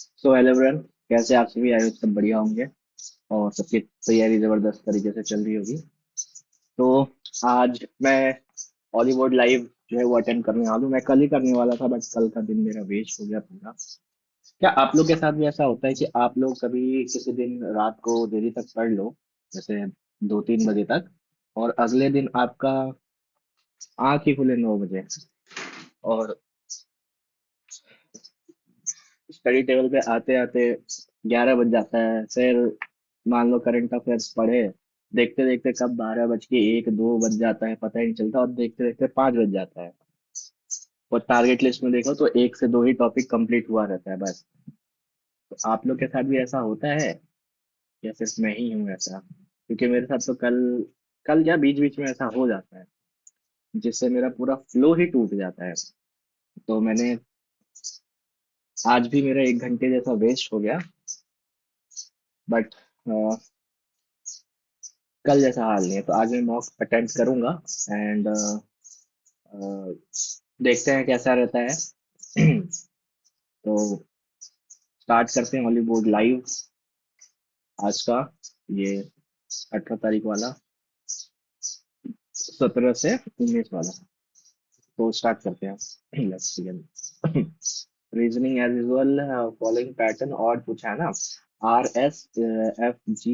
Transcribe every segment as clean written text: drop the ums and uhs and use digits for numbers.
So hello everyone, कैसे आप सभी? आए सब बढ़िया होंगे और सबकी तैयारी जबरदस्त तरीके से चल रही होगी। तो आज मैं हॉलीवुड लाइव जो है वो अटेंड करने वाला हूँ। मैं कल ही करने वाला था बट कल का दिन मेरा वेस्ट हो गया पूरा। क्या आप लोग के साथ भी ऐसा होता है कि आप लोग कभी किसी दिन रात को देरी तक पढ़ लो, जैसे 2-3 बजे तक, और अगले दिन आपका आँख ही खुले 9 बजे, और स्टडी टेबल पे आते आते 11 बज जाता है। फिर मान लो करंट अफेयर्स पढ़े, देखते देखते कब 12 बज के 1-2 बज जाता है पता ही नहीं चलता, और देखते देखते 5 बज जाता है। और टारगेट लिस्ट में देखो तो एक से दो ही टॉपिक कंप्लीट हुआ रहता है बस। तो आप लोग के साथ भी ऐसा होता है या सिर्फ मैं ही हूँ ऐसा? क्योंकि मेरे साथ तो कल कल या बीच बीच में ऐसा हो जाता है, जिससे मेरा पूरा फ्लो ही टूट जाता है। तो मैंने आज भी मेरा 1 घंटे जैसा वेस्ट हो गया, बट कल जैसा हाल नहीं है। तो आज मैं मॉक अटेम्प्ट करूंगा एंड देखते हैं कैसा रहता है। तो स्टार्ट करते हैं हॉलीवुड लाइव आज का, ये 18 तारीख वाला, 17 से 19 वाला। तो स्टार्ट करते हैं। Let's begin. Reasoning as usual, following pattern और पूछा है ना। RS, FG,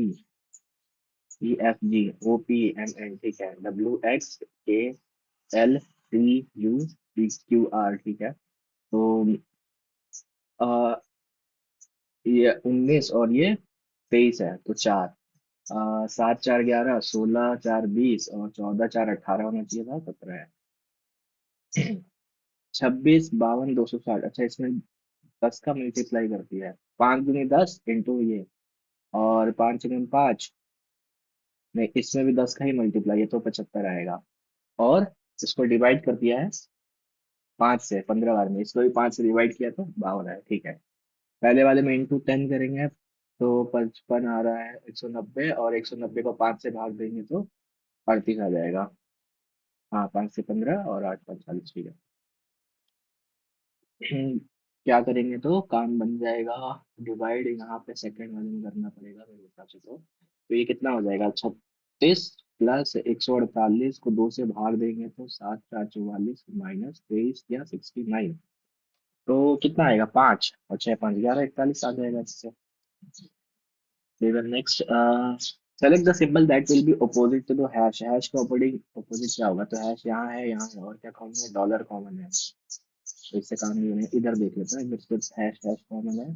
EFG, OP, MN, ठीक है। WX, KL, TUPQR, ठीक है। तो ये 19 और ये 23 है, तो चार। 7 4 11, 16 4 20, और 14 4 18 होना चाहिए था, 17 है। 26 52 260, अच्छा इसमें 10 का मल्टीप्लाई करती है। 5 दूनी 10 इंटू ये, और 5 6 5, नहीं इसमें भी 10 का ही मल्टीप्लाई है तो 75 आएगा। और इसको डिवाइड कर दिया है 5 से 15 बार में, इसको भी 5 से डिवाइड किया तो 52 है, ठीक है। पहले वाले में इंटू 10 करेंगे तो 55 आ रहा है, 190, और 190 को 5 से भाग देंगे तो 38 आ जाएगा। हाँ, 5 से 15 और 8 5 40, ठीक है। क्या करेंगे तो काम बन जाएगा। डिवाइड यहाँ पे सेकंड वाले में करना पड़ेगा मेरे हिसाब से। तो ये कितना हो जाएगा? 36 प्लस 148 को 2 से भाग देंगे तो 7 4 44 माइनस 23 या 69। तो कितना आएगा? 5 और 6 5 11 41 आ जाएगा इससे। Next, select the symbol that will be opposite to the hash. Hash का अपोजिट क्या होगा? तो हैश यहाँ है, और क्या कॉमन है? डॉलर कॉमन है, तो इससे काम नहीं होने, इधर देख लेते हैं। फिर सिर्फ हैश हैश कॉमन है,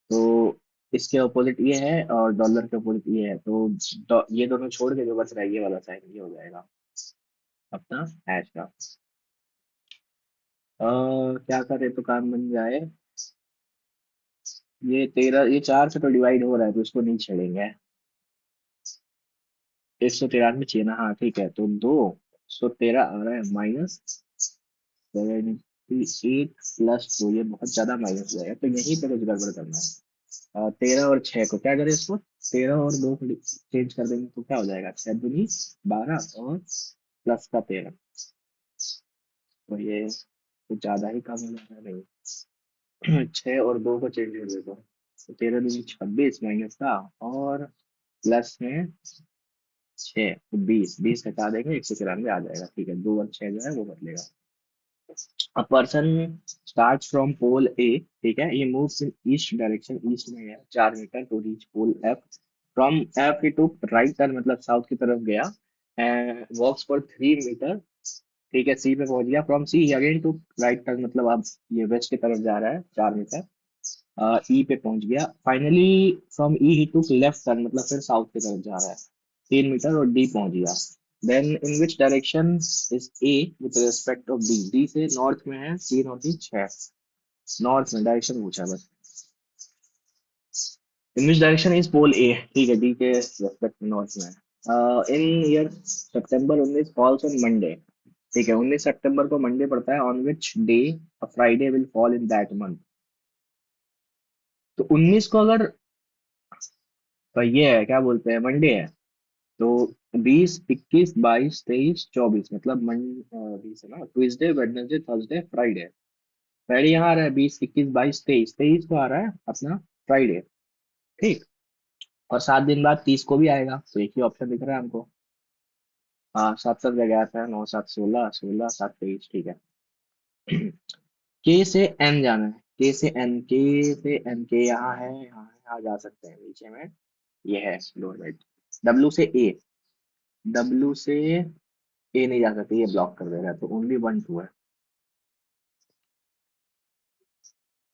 तो इसके अपोजिट ये है और डॉलर के अपोजिट ये है, तो ये दोनों छोड़ के जो बच रहा है ये वाला साइन, ये हो जाएगा अपना हैश का। क्या करे तो काम बन जाए। ये 13, ये 4 से तो डिवाइड हो रहा है तो इसको नहीं छेड़ेंगे। 193 चाहिए ना, हाँ ठीक है। तो 213 आ रहा है, माइनस 78 प्लस 2, ये बहुत ज्यादा माइनस हो जाएगा, तो यहीं पे कुछ गड़बड़ करना है। 13 और 6 को क्या करें इसको? 13 और 2 को चेंज कर देंगे तो क्या हो जाएगा? 6 दूनी 12 और प्लस का 13, तो ये कुछ ज्यादा ही कम हो जा रहा है। नहीं, 6 और 2 को चेंज कर देता हूँ, तो 13 दूनी 26 माइनस का, और प्लस में 6, तो 20 20 हटा देंगे, 193 आ जाएगा, ठीक है। 2 और 6 जो है वो बदलेगा। A person starts from pole A, ठीक है। He moves in east direction, east में है 4 metre, to reach pole F. From F he took right turn, मतलब साउथ की तरफ गया, and walks for 3 मीटर, ठीक है। सी पे पहुंच गया। फ्रॉम सी ही अगेन टू राइट टर्न, मतलब अब ये वेस्ट की तरफ जा रहा है 4 मीटर। ई पे पहुंच गया। Finally from E he took left turn, मतलब फिर साउथ की तरफ जा रहा है 3 मीटर, और डी पहुंच गया। Then in which direction is A with respect of D? D से नॉर्थ में है, 3 और 3 6, नॉर्थ में डायरेक्शन पूछा है बस। इन विच डायरेक्शन इज पोल ए, ठीक है, डी के रेस्पेक्ट में नॉर्थ में है। In year September 19 falls on Monday, ठीक है। 19 सितंबर को मंडे पड़ता है। On which day a Friday will fall in that month? तो 19 को अगर, तो ये है क्या बोलते हैं, मंडे है, तो 20 21 22 23 24, मतलब 20 है ना, Tuesday Wednesday Thursday Friday. Friday यहाँ आ रहा है, 20, 21, 22, 23, 23 को आ रहा है अपना फ्राइडे। ठीक। और 7 दिन बाद 30 को भी आएगा, तो एक ही ऑप्शन दिख रहा है हमको। हाँ, 7 7 जगह आता है, 9 7 16, 16 7 23, ठीक है। के से एन जाना है, के से एन, के यहाँ है, यहाँ है, यहाँ जा सकते हैं नीचे में। ये है लोअर राइट। डब्ल्यू से ए, डब्ल्यू से ए नहीं जा सकते, ये ब्लॉक कर देगा, तो ओनली 1 2 है।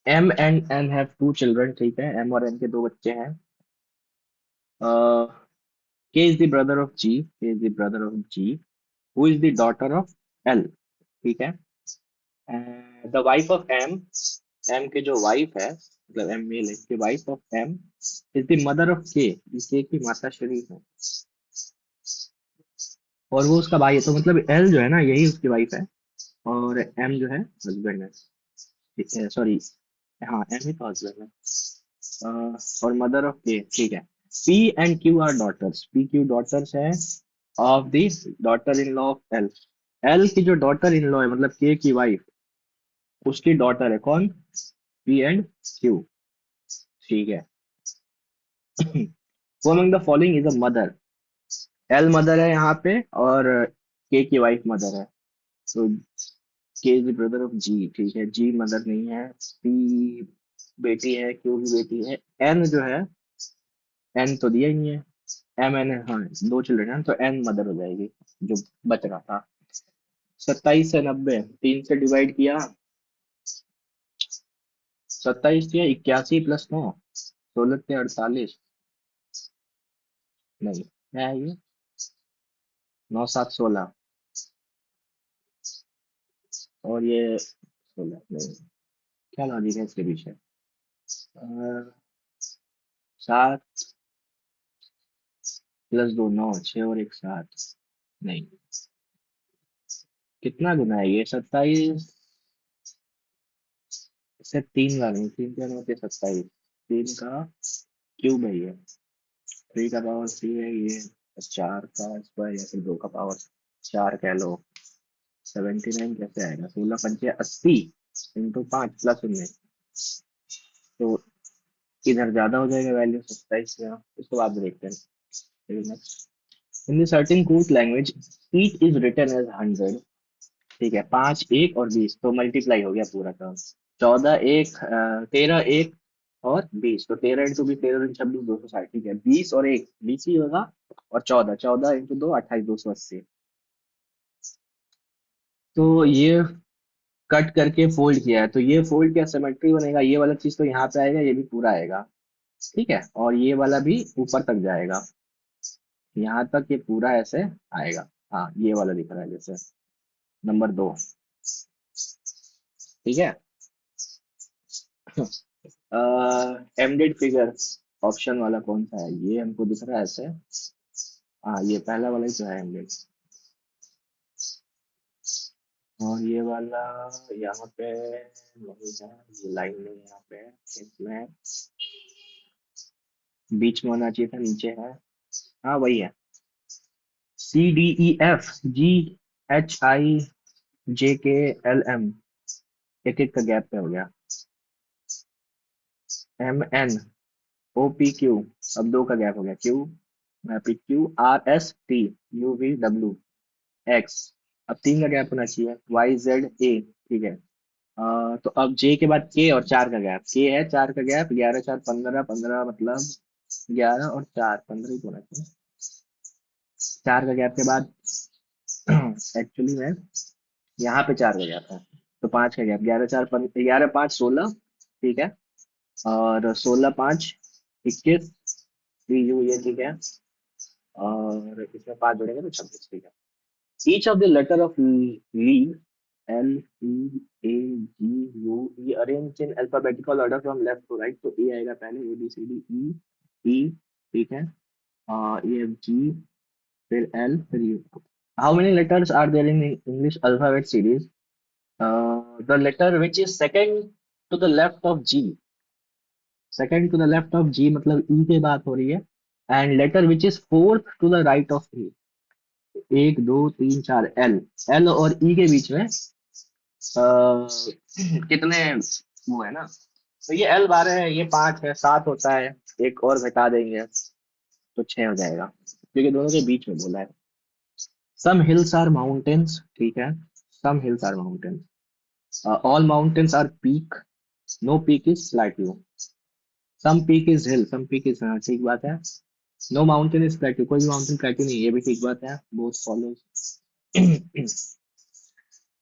M and N have 2 children, ठीक है, एम और एन के 2 बच्चे हैं। K is the brother of G, K is the brother of G, who is the daughter of L, ठीक है। The wife of M, M के जो वाइफ है, मतलब एम मेल है, की wife of M is the mother of K की माता श्री है, और वो उसका भाई है, तो मतलब एल जो है ना, यही उसकी वाइफ है, और एम जो है हस्बैंड है, सॉरी, हाँ एम ही तो हस्बैंड है। और मदर ऑफ के, ठीक है। P and Q are daughters, P Q daughters है of the daughter in law of L, L की जो डॉटर इन लॉ है, मतलब के की वाइफ, उसकी डॉटर है कौन, पी एंड क्यू, ठीक है। वो among the following is a mother, L mother है यहाँ पे, और के की वाइफ मदर है, तो के इज ब्रदर ऑफ जी, ठीक है, जी मदर नहीं है, पी बेटी है, क्यू भी बेटी है, एन जो है, एन तो दिया ही नहीं है, एम एन है, हाँ 2 चिल्ड्रन है, तो एन मदर हो जाएगी जो बच रहा था। 27 से 90, 3 से डिवाइड किया, 27 या 81 + 9, 16 से 48, नहीं क्या है ये, 9 7 16, और ये 16 नहीं, क्या लॉजिक है इसके पीछे। 7 + 2 9, 6 और 1 7, नहीं, कितना गुना है ये, 27 से 3 बार नहीं, 3 3 होते 27, 3 का क्यूब है ये, 3 का पावर 3 है ये, 4 का स्क्वायर या फिर 2 का पावर 4 कह लो, 79 कैसे आएगा, 16 पंचे 80 × 5 + 19, तो इधर ज्यादा हो जाएगा वैल्यू 27 का, इसको बाद में देखते हैं। Next, in the certain code language each is written as 100, ठीक है, 5 1 और 20, तो मल्टीप्लाई हो गया पूरा का, 13 1 और 20, तो 13 × 20, 13 × 26 260, ठीक है, 20 और 1 20 ही होगा, और 14 14 × 2 28 280, तो ये कट करके फोल्ड किया है, तो ये फोल्ड क्या सिमेट्री बनेगा, ये वाला चीज तो यहाँ पे आएगा, ये भी पूरा आएगा, ठीक है, और ये वाला भी ऊपर तक जाएगा, यहाँ तक ये पूरा ऐसे आएगा। हाँ, ये वाला दिख रहा है जैसे नंबर 2, ठीक है। एमडेड फिगर ऑप्शन वाला कौन सा है, ये हमको दिख रहा है ऐसे, हाँ ये पहला वाला ही तो है एमडेड, और ये वाला यहाँ पे नहीं है, ये लाइन नहीं है यहाँ पे, इसमें बीच में होना चाहिए था, नीचे है, हाँ वही है, CDEFGHIJKLM, एक एक का गैप पे हो गया, MNOPQ, अब 2 का गैप हो गया, QRSTUVW, X, अब 3 का गैप होना चाहिए, YZA, ठीक है। तो अब J के बाद K और 4 का गैप, K है 4 का गैप, 11 4 15, 15 मतलब 11 और 4 15 ही तो होना चाहिए, 4 का गैप के बाद एक्चुअली में यहाँ पे 4 का गैप है, तो 5 का गैप, 11 4 11 5 16, ठीक है, और 16 5 21, यू ये, ठीक है, और इसमें 5 जोड़ेंगे तो 26, ठीक है। Each of the letter of lead, LCAGUE arrange in alphabetical order from left to right, तो ए आएगा पहले, ABCDE, ठीक है, EFG, फिर L, फिर U। How many letters are there in English alphabet series, the letter which is second to the left of G, second to the left of G मतलब E की बात हो रही है, and letter which is fourth to the right of E, 1 2 3 4, L, L और E के बीच में कितने वो है ना, तो ये L12 है, ये 5 है, 7 होता है, एक और घटा देंगे तो 6 हो जाएगा, क्योंकि दोनों के बीच में बोला है। सम हिल्स आर माउंटेन्स, ठीक है, some hills are mountains, all mountains are peak, no peak is plateau, some peak is hill, some peak is, ठीक बात है, नो माउंटेन इज प्लेट्यू, कोई भी माउंटेन प्लेट्यू नहीं, ये भी ठीक बात है, बोथ फॉलोज।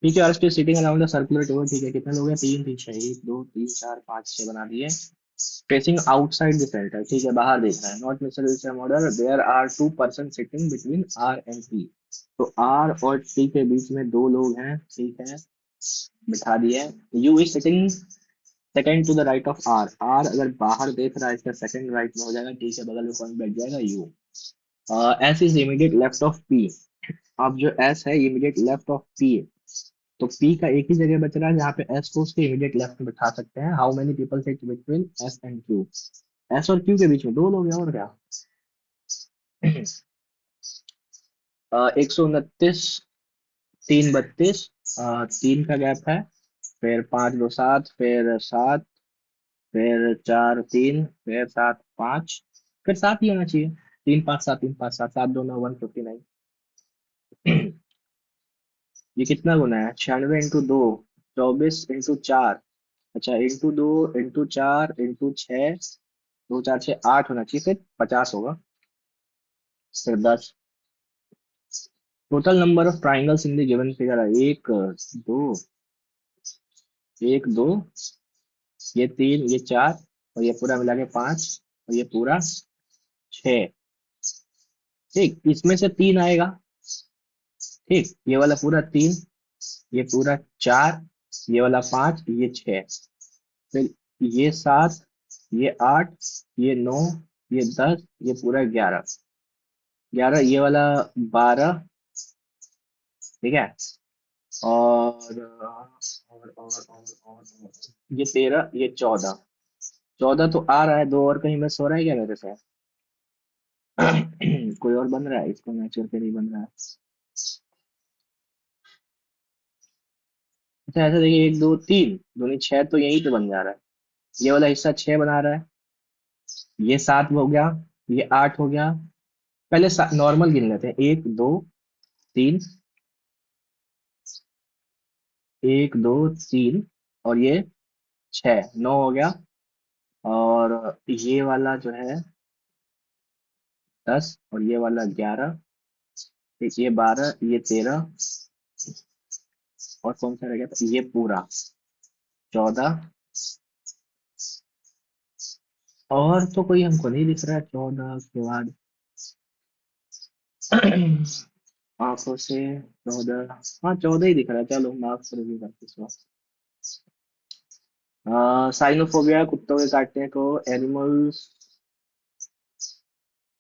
ठीक है, और still sitting around the circular table, ठीक है, कितने लोग हैं, तीन, ठीक है, एक दो तीन चार पाँच छह बना दिए। फेसिंग आउटसाइड द सेंटर, ठीक है, बाहर देख रहा है, not necessary model, there are two person sitting between R and T, तो आर और टी के बीच में दो लोग हैं, ठीक है, बिठा दिए। U is sitting second to the right of R, R अगर बाहर देख रहा है इसका सेकंड राइट में हो जाएगा, टी के बगल में कौन बैठ जाएगा, you. S is immediate left of P, अब जो एस है इमीडिएट लेफ्ट ऑफ पी, तो पी का एक ही जगह बच रहा है जहाँ पे एस को उसके इमीडिएट लेफ्ट में बिठा सकते हैं। How many people sit between S and Q, S और क्यू के बीच में दो लोग हैं, और क्या। 129, 332, तीन का गैप है, फिर 5 2 7, फिर 7, फिर 4 3, फिर 7 5, फिर 7 ही होना चाहिए, 3 5 7, 3 5 7, 7 2 9 159। ये कितना गुना है, 96 × 2, 24 × 4, अच्छा, × 2 × 4 × 6, 2 4 6 8 होना चाहिए, फिर 50 होगा, फिर 10। Total number of triangles in the given figure है, दो एक दो, ये तीन, ये चार, और ये पूरा मिला के 5, और ये पूरा 6, ठीक, इसमें से 3 आएगा, ठीक, ये वाला पूरा 3, ये पूरा 4, ये वाला 5, ये 6, फिर ये 7, ये 8, ये 9, ये 10, ये पूरा 11, 11, ये वाला 12, ठीक है, और ये 13, ये 14, 14 तो आ रहा है, दो और कहीं मिस हो रहा है क्या मेरे से। कोई और बन रहा है, इसको मैच करके नहीं बन रहा है। अच्छा, ऐसा देखिए, एक दो तीन दूनी 6, तो यही तो बन जा रहा है, ये वाला हिस्सा 6 बना रहा है, ये 7 हो गया, ये 8 हो गया, पहले नॉर्मल गिन लेते हैं, 1 2 3, 1 2 3, और ये 6 9 हो गया, और ये वाला जो है 10, और ये वाला 11, ठीक, ये 12, ये 13, और कौन सा रह गया था, ये पूरा 14, और तो कोई हमको नहीं दिख रहा है 14 के बाद। आंखों से 14, हाँ 14 ही दिख रहा है, चलो माफ कर दी बात इस बात। साइनोफोबिया, कुत्तों के काटने को, एनिमल्स,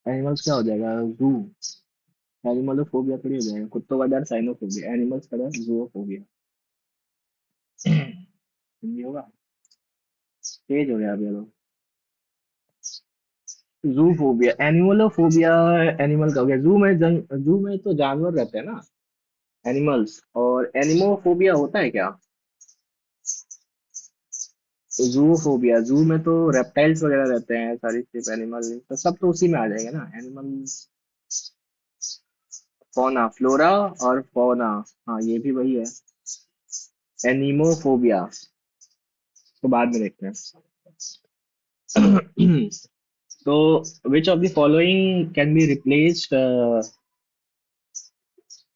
एनिमल्स क्या हो जाएगा, जू, एनिमलोफोबिया थोड़ी हो जाएगा, कुत्तों का डर साइनोफोबिया, एनिमल्स का डर जूओफोबिया। हिंदी होगा, तेज हो गया अभी लोग। जू फोबिया, एनिमलोफोबिया, एनिमल का हो गया, जू में तो जानवर रहते हैं ना, एनिमल्स, और एनिमोफोबिया होता है क्या, जूफोबिया, जू में तो रेप्टाइल्स वगैरह रहते हैं, सारी सिर्फ एनिमल, तो सब तो उसी में आ जाएगा ना, एनिमल, फोना, फ्लोरा और फोना, हाँ ये भी वही है, एनिमोफोबिया, तो बाद में देखते हैं। तो विच of the following can be replaced,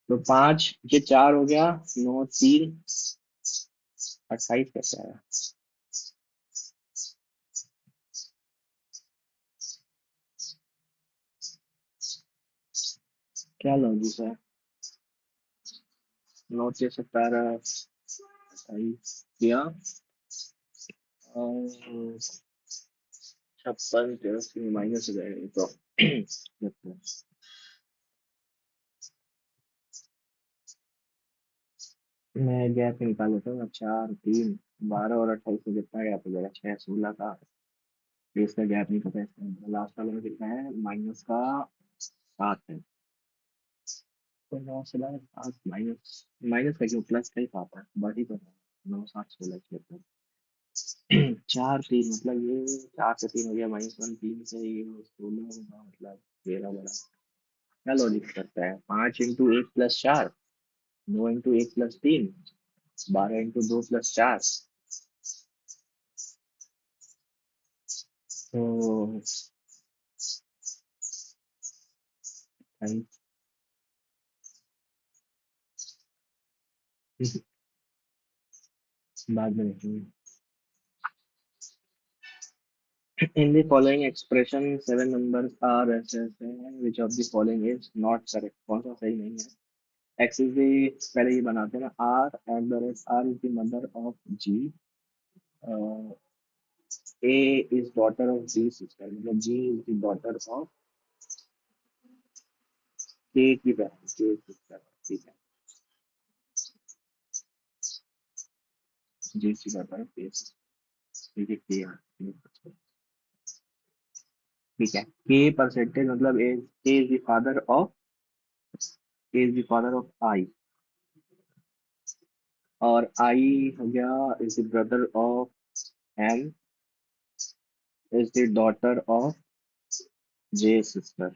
तो 5, ये 4 हो गया, 9 3, 28 कैसे आया, क्या लॉजिक है, 9 से 17, 28 किया, और 56 83 माइनस हो जाएगा ये तो। मैं गैप निकाल लेता हूँ, 4 3, 12 और 28 में कितना गैप हो जाएगा, 6 16 का, तो इसका गैप नहीं पता, इसका लास्ट वाले में कितना है, माइनस का 7 है, तो 9 से 7 माइनस, माइनस का क्यों, प्लस का ही 7 है, बाकी तो है। 9 7 16 76। 4 3 मतलब ये 4 से 3 हो गया, -1 3 से ये 16 होगा, मतलब 13 बड़ा। क्या लॉजिक करता है? 5 इंटू 1 + 4, 9 इंटू 1 + 3, 12 इंटू 2 + 4। तो भाई, बाद में देखेंगे। In the following expression, seven numbers are ऐसे ऐसे हैं, which of the following is not correct? कौन सा सही नहीं है? X is the, पहले ये बनाते हैं ना, R at the rate R is the mother of G, uh, A is daughter of G sister, मतलब G is the daughter of K की बहन, K sister, ठीक है, G की daughter of K sister, ठीक है, K, ठीक है। K परसेंटेज मतलब A is the father of, A is the father of I, और I हो गया is the brother of M, is the daughter of J sister।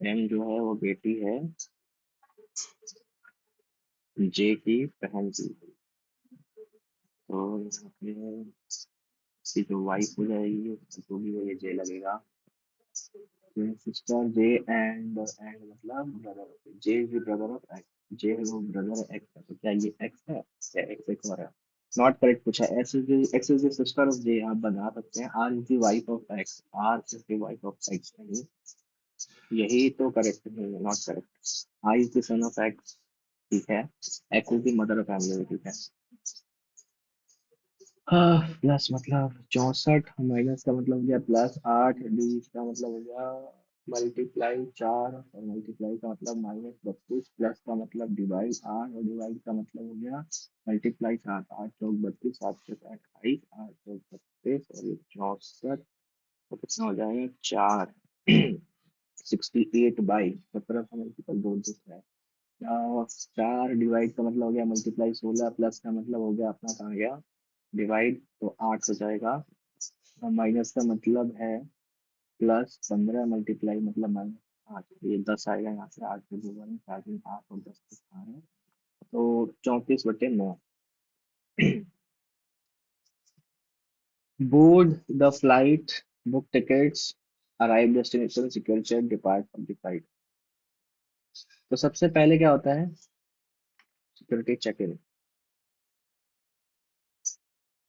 M जो है वो बेटी है J की बहन की। तो यहाँ पे इसकी जो वाइफ हो जाएगी उसको भी वो ये J लगेगा। सिस्टर J एंड मतलब brother, J is brother of X, J है वो ब्रदर X है, तो क्या ये X है या X एक और है? नॉट करेक्ट पूछा। X is the sister of J, आप बना सकते हैं R is the wife of X, R is the wife of X नहीं, यही तो करेक्ट नहीं है, not correct. I is the son of X, ठीक है, X is the mother of family, ठीक है। प्लस मतलब 64, माइनस का मतलब हो गया +8, डी का मतलब हो गया मल्टीप्लाई 4, और मल्टीप्लाई का मतलब -32, प्लस का मतलब डिवाइड 8, और डिवाइड का मतलब हो गया मल्टीप्लाई 7, 8 चौक 32, 7 से 28, 8 चौक 32, और ये 64, तो कितना हो जाएगा 4। 68/17 का मल्टीपल 2 दिख रहा है। 4 डिवाइड का मतलब हो गया मल्टीप्लाई 16, प्लस का मतलब हो गया अपना कहाँ गया डिवाइड, तो 8 हो जाएगा, और माइनस का मतलब है +15 मल्टीप्लाई मतलब -8, ये 10 आएगा यहाँ से, 8 से 2 बने 4 3 8 और 10 से 18, तो 34/9। Board the flight, book tickets, arrive destination, secure check, depart from the flight. तो सबसे पहले क्या होता है? Security check in.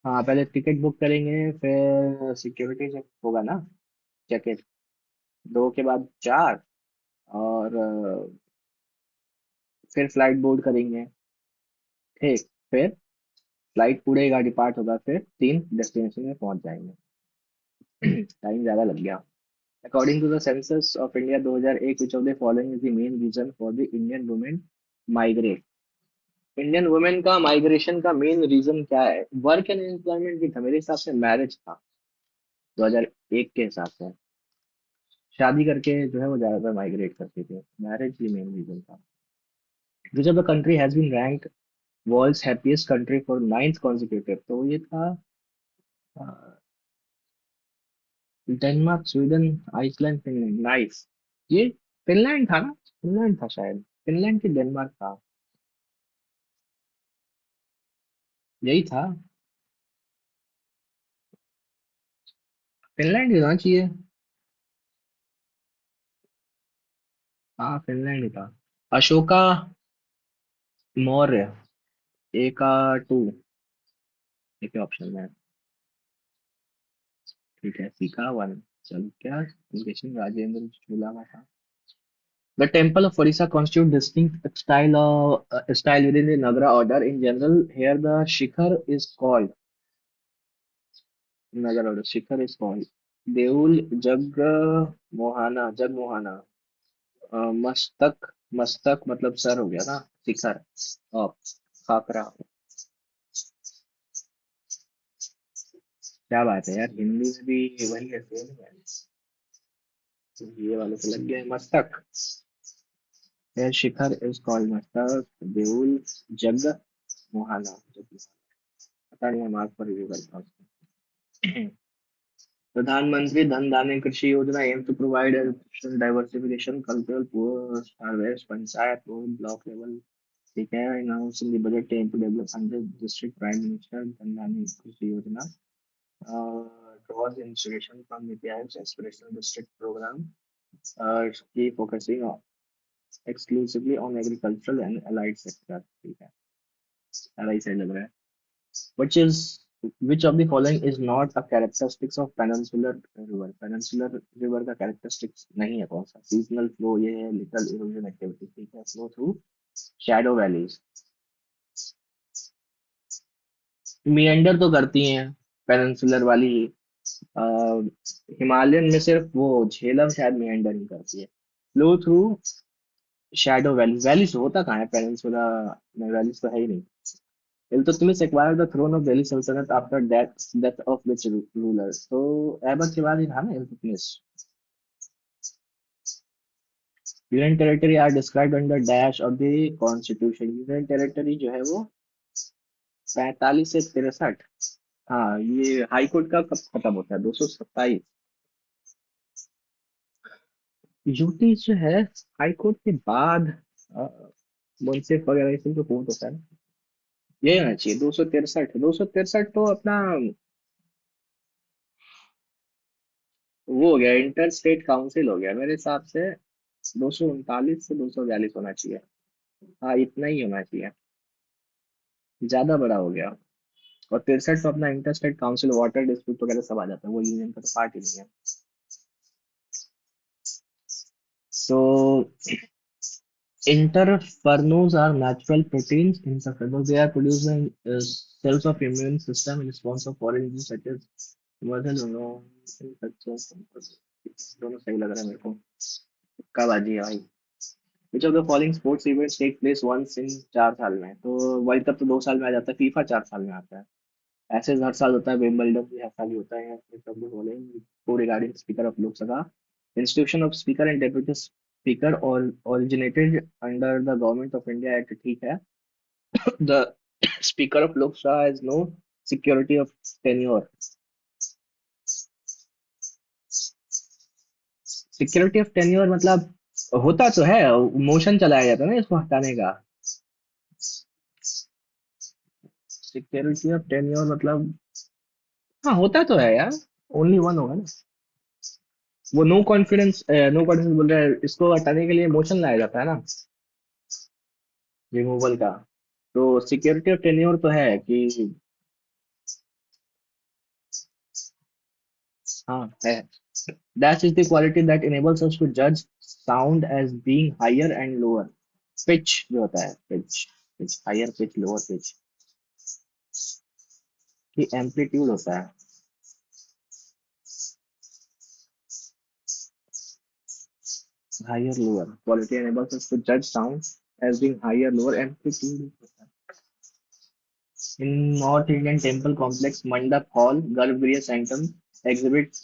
हाँ, पहले टिकट बुक करेंगे, फिर सिक्योरिटी चेक होगा ना, चेक इन, 2 के बाद 4, और फिर फ्लाइट बोर्ड करेंगे, ठीक, फिर फ्लाइट उड़ेगा, डिपार्ट होगा, फिर 3 डेस्टिनेशन में पहुंच जाएंगे। टाइम ज्यादा लग गया। According to the census of India 2001, which of the following is the main reason for the Indian women migrate? Indian women का माइग्रेशन का मेन रीजन क्या है? वर्क एंड एम्प्लॉयमेंट भी था मेरे हिसाब से, मैरिज था 2001 के हिसाब से, शादी करके जो है वो ज्यादातर माइग्रेट करते थे, मैरिज ही मेन रीजन था। Which of the country has been ranked world's happiest country for 9th consecutive? तो ये था Denmark, Sweden, Iceland, Finland, nice. ये फिनलैंड था ना, फिनलैंड था शायद, फिनलैंड की डेनमार्क था, यही था, फिनलैंड ही होना चाहिए। हाँ, फिनलैंड ही था। अशोका मौर्य, ए का 2, एक ऑप्शन में, ठीक है, सी का 1, चल क्या, राजेंद्र चोला का था। The temple of Orissa constitute distinct style within the Nagara order. In general, here the Shikhar is called, Nagara order, Shikhar is called Deul Jagmohana, मस्तक, मस्तक मतलब सर हो गया ना, शिखर, और खाकरा। क्या बात है यार, हिंदी में भी वही है, सेम है। ये वाले तो लग गए, मस्तक। शिखर इज कॉल्ड मस्तक, देउल, जग मोहाना जो कि पता नहीं है, मार्क पर रिव्यू करता हूँ उसको। प्रधानमंत्री धन Dhanya Krishi Yojana aim to provide diversification cultural poor harvest panchayat और ब्लॉक लेवल। ठीक है, announce in the budget aim to develop 100 district prime minister Dhan Dhanya Krishi योजना draws inspiration from नीति आयोग's aspirational district program, की focusing exclusively on agricultural and allied sector। ठीक है, सारा ही सही लग रहा है। which is which of the following is not a characteristics of peninsular river? peninsular river का characteristics नहीं है कौन सा? seasonal flow, ये है little erosion activity। ठीक है, flow through shadow valleys। meander तो करती हैं peninsular वाली। हिमालयन में सिर्फ वो झेलम शायद meander ही करती है। flow through shadow valleys, valleys होता कहाँ है पेनिनसुला में? valleys तो है ही नहीं। Iltutmish acquired the throne of Delhi Sultanate after death of which ruler? तो ऐबक के बाद ही था ना Iltutmish. Union territory are described under dash of the constitution. Union territory जो है वो 45 से 63। हाँ, ये हाई कोर्ट का कब खत्म होता है? 227। यूटी जो है हाई कोर्ट के बाद अ, मुंसिफ वगैरह ये सब जो कोर्ट होता है ना, ये होना चाहिए 263। 263 तो अपना वो हो गया, इंटर स्टेट काउंसिल हो गया मेरे हिसाब से। 239 से 242 होना चाहिए। हाँ, इतना ही होना चाहिए, ज्यादा बड़ा हो गया। और 63 तो अपना inter state council, water dispute वगैरह सब आ जाता है, वो यूनियन का तो पार्ट ही नहीं है। So interferons are natural proteins. Interferons, they are produced by cells of immune system in response of foreign disease such as doनों सही लग रहा है मेरे को। कब बाजी है भाई? Which of the following sports events take place once in 4 साल में? तो वर्ल्ड कप तो 2 साल में आ जाता है, फीफा 4 साल में आता है। ऐसे हर साल होता है, विंबलडन भी हर साल ही होता है। को regarding speaker of Lok Sabha, institution of speaker and deputy speaker और originated under the government of India act. ठीक है, the speaker of Lok Sabha has no security of tenure. Security of tenure मतलब होता तो है, मोशन चलाया जाता है ना इसको हटाने का। सिक्योरिटी ऑफ टेन्योर मतलब हाँ होता तो है यार, ओनली वन होगा ना। वो नो कॉन्फिडेंस बोल रहा है, इसको हटाने के लिए मोशन लाया जाता है ना, रिमूवल का। तो सिक्योरिटी ऑफ टेन्योर तो है कि हाँ है। That is the quality that enables us to जज sound as being higher and lower. Pitch जो होता है, pitch pitch higher pitch lower pitch की एम्पलीट्यूड होता है। Higher lower quality enables us to judge sound as being higher lower amplitude होता है। In North Indian temple complex, Mandap Hall, Garbhagriha Sanctum exhibits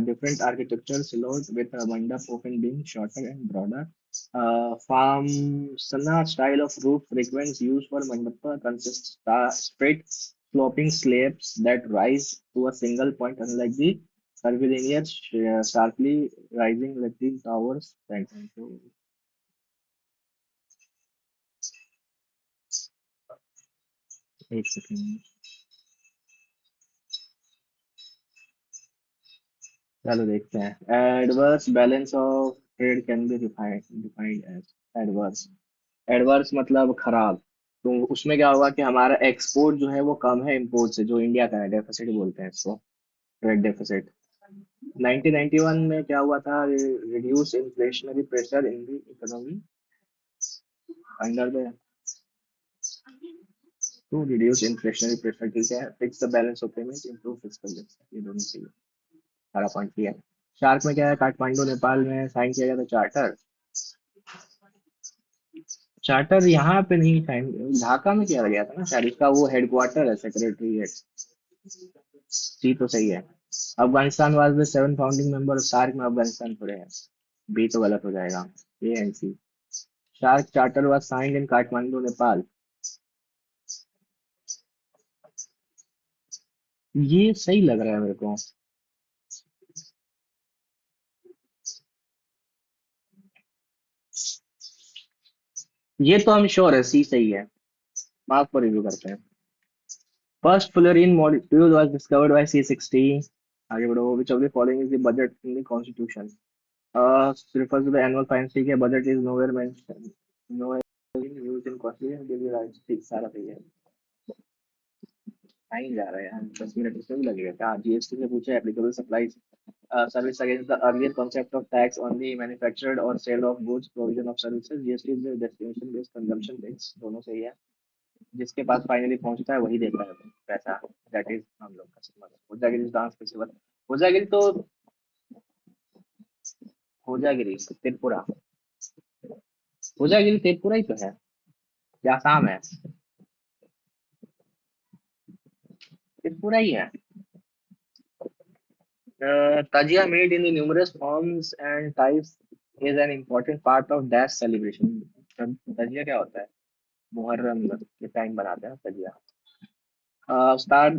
different architectural silhouette with Mandap often being shorter and broader. Farmsana style of roof frequency used for Mandapa consists straight sloping slabs that rise to a single point, unlike the curvilinear sharply rising lateen towers. So, एक second, चलो देखते हैं। Adverse balance of trade can be defined as adverse. Adverse मतलब खराब। तो उसमें क्या होगा कि हमारा एक्सपोर्ट जो है वो कम है इम्पोर्ट से, जो इंडिया का है, डेफिसिट बोलते हैं इसको, ट्रेड डेफिसिट। 1991 में क्या हुआ था? Reduce inflationary pressure in the economy under the two reduce inflationary pressure. ठीक है, fix the balance of payment, improve fiscal, ये दोनों चाहिए। सारा पॉइंट किया। शार्क में क्या है? काठमांडू नेपाल में साइन किया गया था चार्टर। चार्टर यहाँ पे नहीं साइन, ढाका में किया गया था ना शायद, इसका वो हेडक्वार्टर है, सेक्रेटरी है। सी तो सही है। Afghanistan was the 7 founding member, SAARC में अफगानिस्तान थोड़े हैं। बी तो गलत हो जाएगा, A and C. SAARC charter was signed in Kathmandu Nepal. ये सही लग रहा है मेरे को। ये तो हम श्योर है, सी सही है। मार्क पर रिव्यू करते हैं। First fullerene module was discovered by C60. आगे बढ़ो। Which of the following is the budget in the constitution? Refers to the annual finance. ठीक है, budget is nowhere mentioned, nowhere used in constitution. Give you rights, ठीक सारा सही है। नहीं जा रहा है यार, 10 मिनट इसमें भी लगेगा। हाँ, जीएसटी से पूछे applicable supplies service against the earlier concept of tax on the manufactured or sale of goods, provision of services. GST is the destination based consumption tax, दोनों सही है। जिसके पास फाइनली पहुंचता है वही देता है पैसा। दैट इज हम लोग का symbol. Hojagiri dance festival. Hojagiri तो होजागिरी त्रिपुरा। होजागिरी त्रिपुरा ही तो है या आसाम है? त्रिपुरा ही है। Tazia made in numerous forms and types is an important part of dash celebration. Tazia क्या होता है? मुहर्रम के टाइम बनाते हैं ताजिया। उस्ताद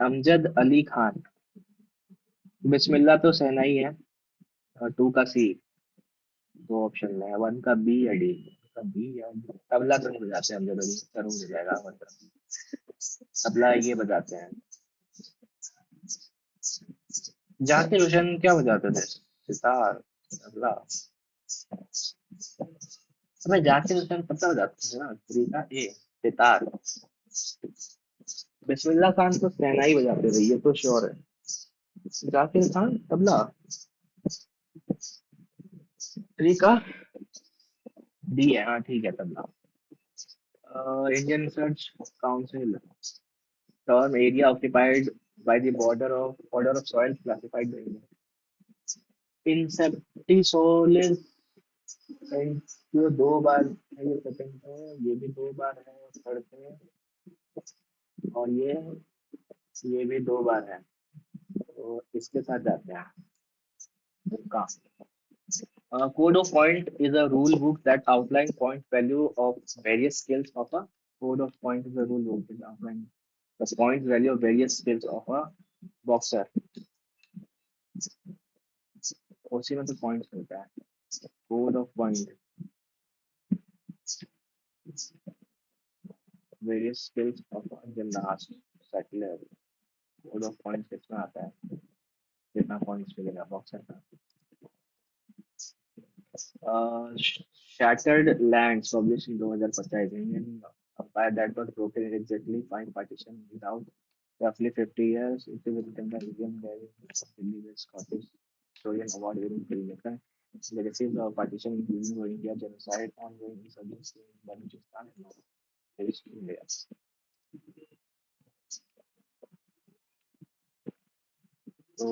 अमजद अली खान। बिस्मिल्लाह तो सहना ही है। टू का सी। दो ऑप्शन में है, वन का बी या डी। का बी या डी। तबला तो नहीं बजाते हम जनरली, करूँ हो जाएगा मतलब। तबला ये बजाते हैं। जाकिर हुसैन क्या बजाते थे? सितार, तबला। हमें जाकिर हुसैन तबला बजाते थे ना, तरीका ए। सितार। बिस्मिल्लाह खान तो शहनाई बजाते थे, ये तो श्योर है। जाकिर खान तबला। तरीका डी है, हाँ ठीक है tabla. Indian research council term area occupied by the border of soil classified by India. Insectivorous ये दो बार है, ये सेकंड है, ये भी दो बार है, थर्ड है, और ये भी दो बार है। तो इसके साथ जाते हैं का। Code of point is a rule book that outline point value of various skills of a code of point is a rule book that outline the point value of various skills of a boxer। उसी में तो point मिलता है। Code of point various skills of gymnast settler. Code of point कितना आता है? कितना points मिलेगा बॉक्सर का? Shattered Lands published in 2025 Indian empire that was broken in exactly five partition without roughly 50 years. It is written by William Gary, Delhi with Scottish historian award winning filmmaker. Legacies of partition including Rohingya genocide, ongoing insurgency in Balochistan and Northeast India. तो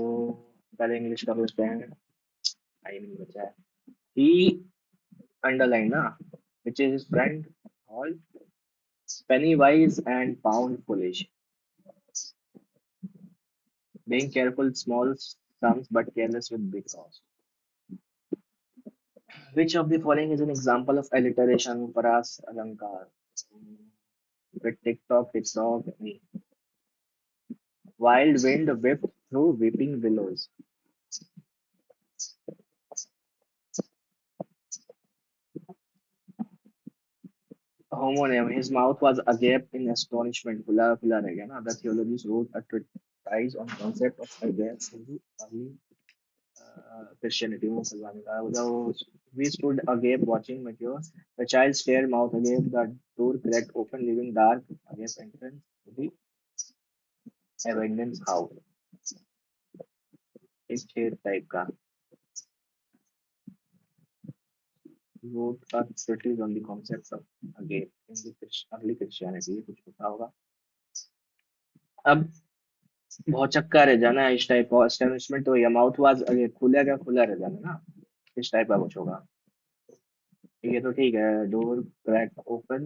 पहले English का पूछते हैं। Time नहीं बचा है। He underline ना, which is his friend all penny wise and pound foolish, being careful with small sums but careless with big loss. Which of the following is an example of alliteration? Paras Alankar. With TikTok, TikTok. Wild wind whipped through weeping willows. Homonym. His mouth was agape in astonishment. खुला खुला रह गया ना. The theologians wrote a treatise on concept of agape in the early Christianity मुसलमान का मतलब we stood agape watching mature. The child stared mouth agape. The door cracked open, leaving dark agape entrance to the abandoned house. एक छेद type का। wrote a treatise on the concept of agape in the early Christianity, ये कुछ होता होगा। अब बहुत चक्का रह जाना है इस टाइप का एस्टेब्लिशमेंट तो, या माउथ वाज अगे खुलेगा खुला रह जाना ना, इस टाइप का कुछ होगा। ये तो ठीक है। Door crack open,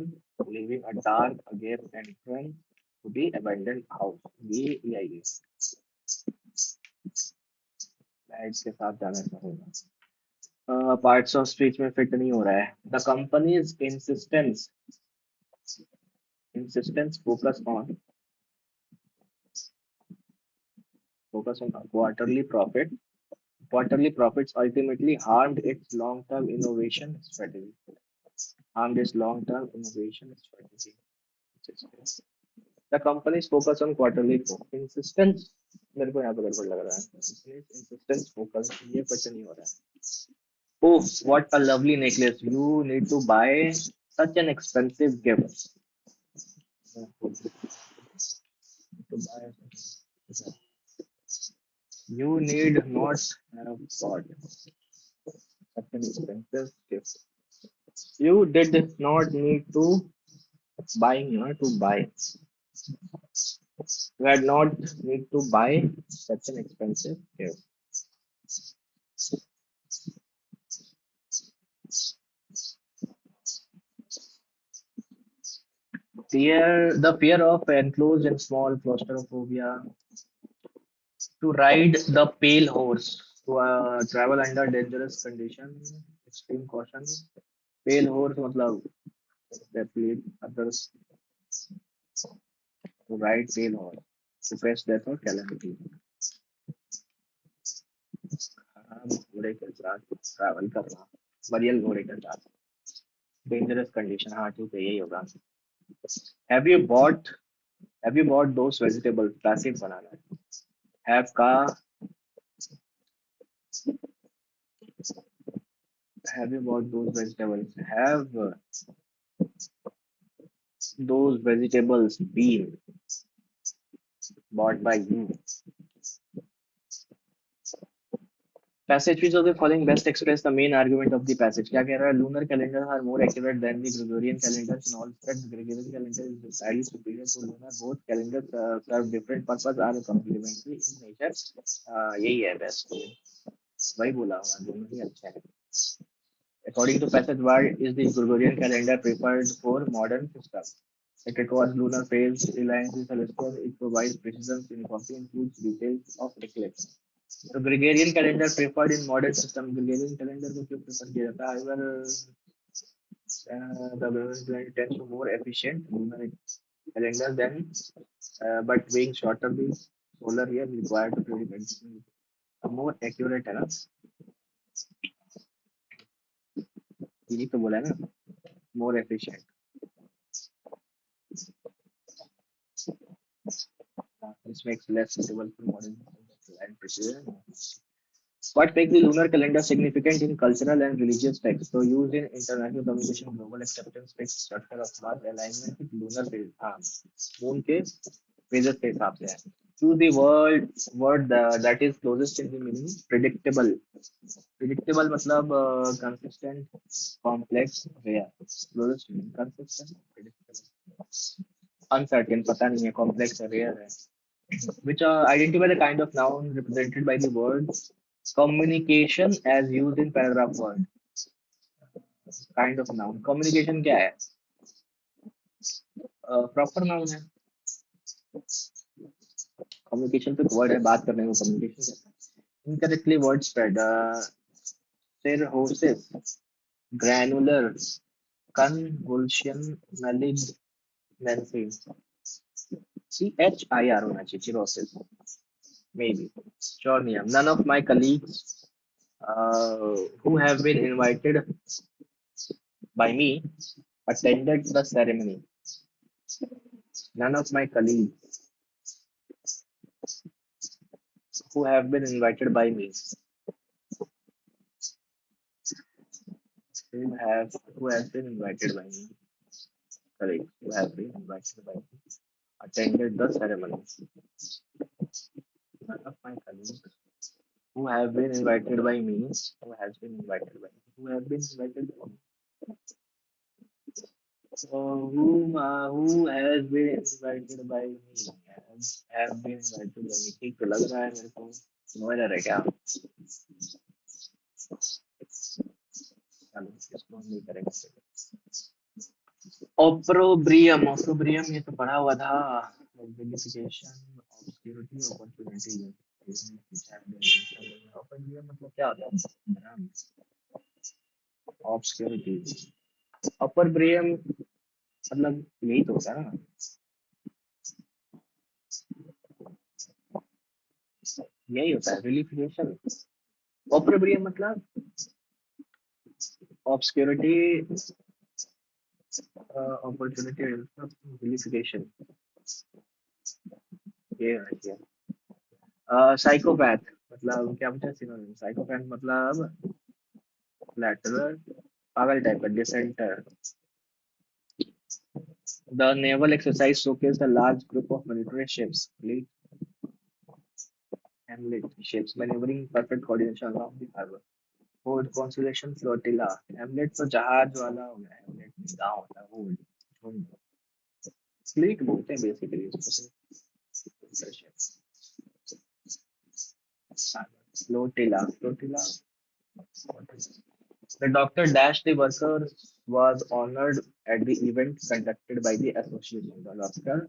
living a dark again entrance to the abandoned house. ये आई लाइट्स के साथ जाना होगा। पार्ट्स ऑफ स्पीच में फिट नहीं हो रहा है। The company's insistence focus on focus on quarterly profits ultimately harmed its long-term innovation strategy. Harmed its long-term innovation strategy. The company's focus on quarterly insistence. मेरे को यहाँ पे गड़बड़ लग रहा है. Insistence focus ये क्वेश्चन नहीं हो रहा है. Oh, what a lovely necklace! You need to buy such an expensive gift. You need not have bought such an expensive gift. You did not need to buy. You had not need to buy such an expensive gift. The fear of enclosed and small claustrophobia, to ride the pale horse, to travel under dangerous conditions, extreme caution. Pale horse मतलब they played others to ride pale horse, to face death or calamity. हाँ, घोड़े के साथ travel करना, burial घोड़े के साथ, dangerous condition. हाँ ठीक है, यही होगा. Have you bought Have you bought those vegetables? Passive बनाना है. Have का Have you bought those vegetables? Have those vegetables been bought by you? Passage which of the following best express the main argument of the passage? क्या कह रहा है? Lunar calendars are more accurate than the Gregorian calendars in all respects. Gregorian calendar is decidedly superior to lunar. Both calendars serve different purpose, are complementary in nature. यही है best. वही बोला हूँ, दोनों ही अच्छा है. According to passage, why is the Gregorian calendar preferred for modern systems? It records lunar phase, reliance is celestial, it provides precision, uniformity, includes details of eclipse. तो Gregorian calendar preferred in modern system. Gregorian calendar को क्यों prefer किया जाता है? The Gregorian tends to more efficient lunar calendar than but being shorter the solar year required to predict more accurate है ना. यही तो बोला है ना, more efficient. This makes less suitable for modern and precision. What makes the lunar calendar significant in cultural and religious texts? So used in international communication, global acceptance, fixed structure of Mars, alignment with lunar phase. हाँ, moon के phases के हिसाब से है. Choose the word that is closest in the meaning. Predictable. Predictable मतलब consistent, complex, rare. Closest meaning consistent, predictable. Uncertain पता नहीं है, complex है, rare है. Which identify the kind of noun represented by the word communication as used in paragraph 1. Kind of noun. Communication क्या है? Proper noun है. Communication तो word है, बात करने को communication कहते हैं. Incorrectly word spread. Cirrhosis, granular, convulsion, malignancy. CHIR होना चाहिए, cirrhosis. Maybe. Sure नहीं है. None of my colleagues who have been invited by me attended the ceremony. None of my colleagues who have been invited by me who have been invited by me colleagues who have been invited by me attended the ceremony. None of my colleagues who have been invited by me who has been invited by me who have been invited by me. So who has been invited by me have been invited by me. ठीक तो लग रहा है मेरे को. समझ रहा है क्या? चलो इसको हम नहीं करेंगे. Opprobrium ये तो पढ़ा हुआ था. Vilification, obscurity, opportunity. Opprobrium मतलब क्या होता है? Obscurity. Opprobrium मतलब यही तो होता है ना. यही होता है विलिफिकेशन। ऑप्रोब्रियम मतलब ऑब्सक्योरिटी, अपॉर्चुनिटी, विलिफिकेशन, ये है। साइकोपैथ मतलब क्या पूछा सिनोनिम? साइकोपैथ मतलब फ्लैटरर, पागल टाइप का, डिसेंटर। The naval exercise showcased a large group of military ships, fleet and lit ships maneuvering in perfect coordination along the harbor. Hood Constellation Flotilla. Hamlet तो जहाज वाला हो गया, Hamlet नहीं, गाँव होता है होड। फ्लीट बोलते हैं बेसिकली उसको। Flotilla, flotilla. The doctor dash the worker was honored at the event conducted by the association. The doctor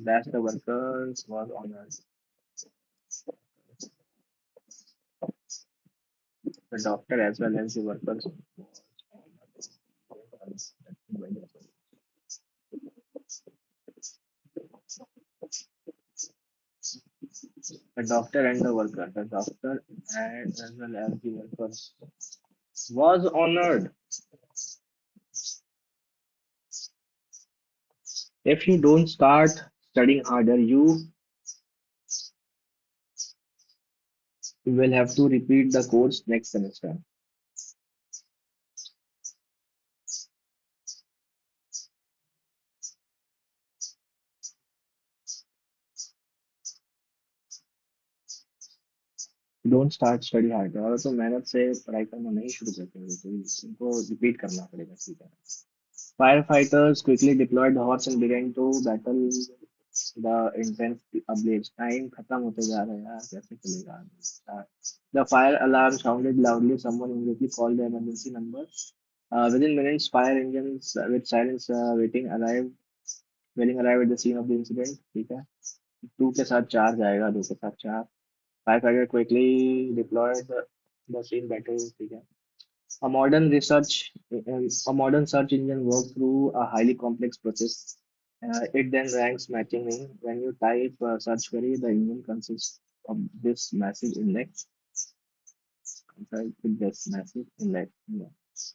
dash the workers was honored. The doctor as well as the workers was honored. The doctor and the worker. The doctor and as well as the workers was honored. If you don't start studying harder, you will have to repeat the course next semester. Don't start study hard, और तो मेहनत से पढ़ाई करना नहीं शुरू करते हो तो इनको रिपीट करना पड़ेगा, ठीक है। Firefighters quickly deployed the hose and began to battle the intense ablaze. Time खत्म होते जा रहा है यार, कैसे चलेगा? The fire alarm sounded loudly, someone immediately called the emergency number. Within minutes fire engines with silence waiting arrive at the scene of the incident, ठीक है। टू के साथ चार जाएगा, दो के साथ चार। firefighter quickly deployed the scene battle, ठीक है। A modern research, a modern search engine works through a highly complex process. It then ranks matching name. When you type search query, the engine consists of this massive index. Compared with this massive index. Yeah.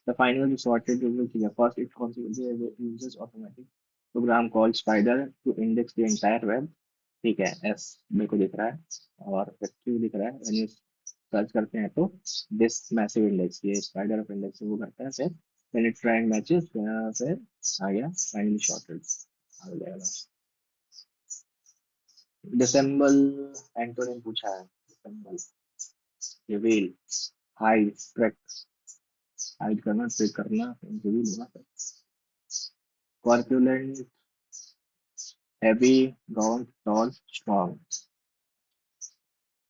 The final sorted result here. First, it consequently uses automatic program called Spider to index the entire web. ठीक है, S मेरे को दिख रहा है और Q दिख रहा है। when you सर्च करते हैं तो दिस मैसिव इंडेक्स, ये स्पाइडर ऑफ इंडेक्स वो करता है। फिर when it try and matches, फिर आ गया फाइनली शॉर्टेड, आ जाएगा। डिसेंबल एंटोनिम पूछा है। Dissemble, reveal, hide, track, hide करना, ट्रैक करना, रिवील होना। Corpulent, heavy, gaunt, tall, strong.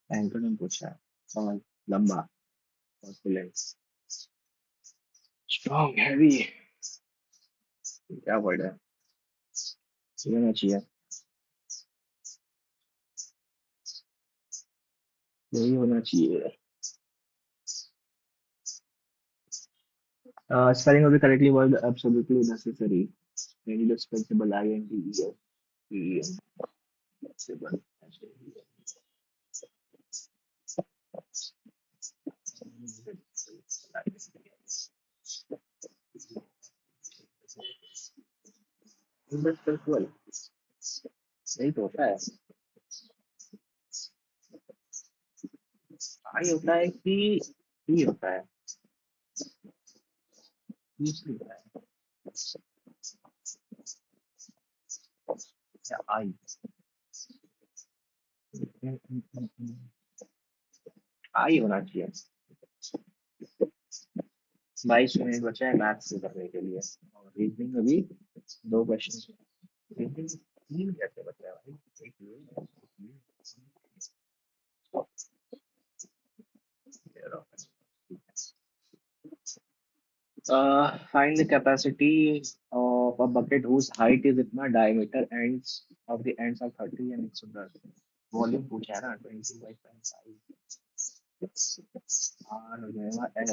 Antonym पूछा है। टॉल, लंबा, कॉर्पुलेंट। स्ट्रॉन्ग, हैवी, क्या वर्ड है? ये होना चाहिए, यही होना चाहिए। Spelling of the correctly word absolutely necessary. Indispensable, INDES, indispensable. Indispensable, यही तो होता है। आई होता है कि ई होता है, ई से होता है, या आई। आई होना चाहिए। 22 मिनट बचे हैं मैथ्स से करने के लिए, और रीजनिंग में भी दो क्वेश्चन। रीजनिंग तीन कैसे बचे हैं भाई? एक ये, एक ये, find the capacity of a bucket whose height is इतना, diameter ends of the ends of 30 and 110। Volume पूछा है ना, 20/5 आर हो जाएगा एस।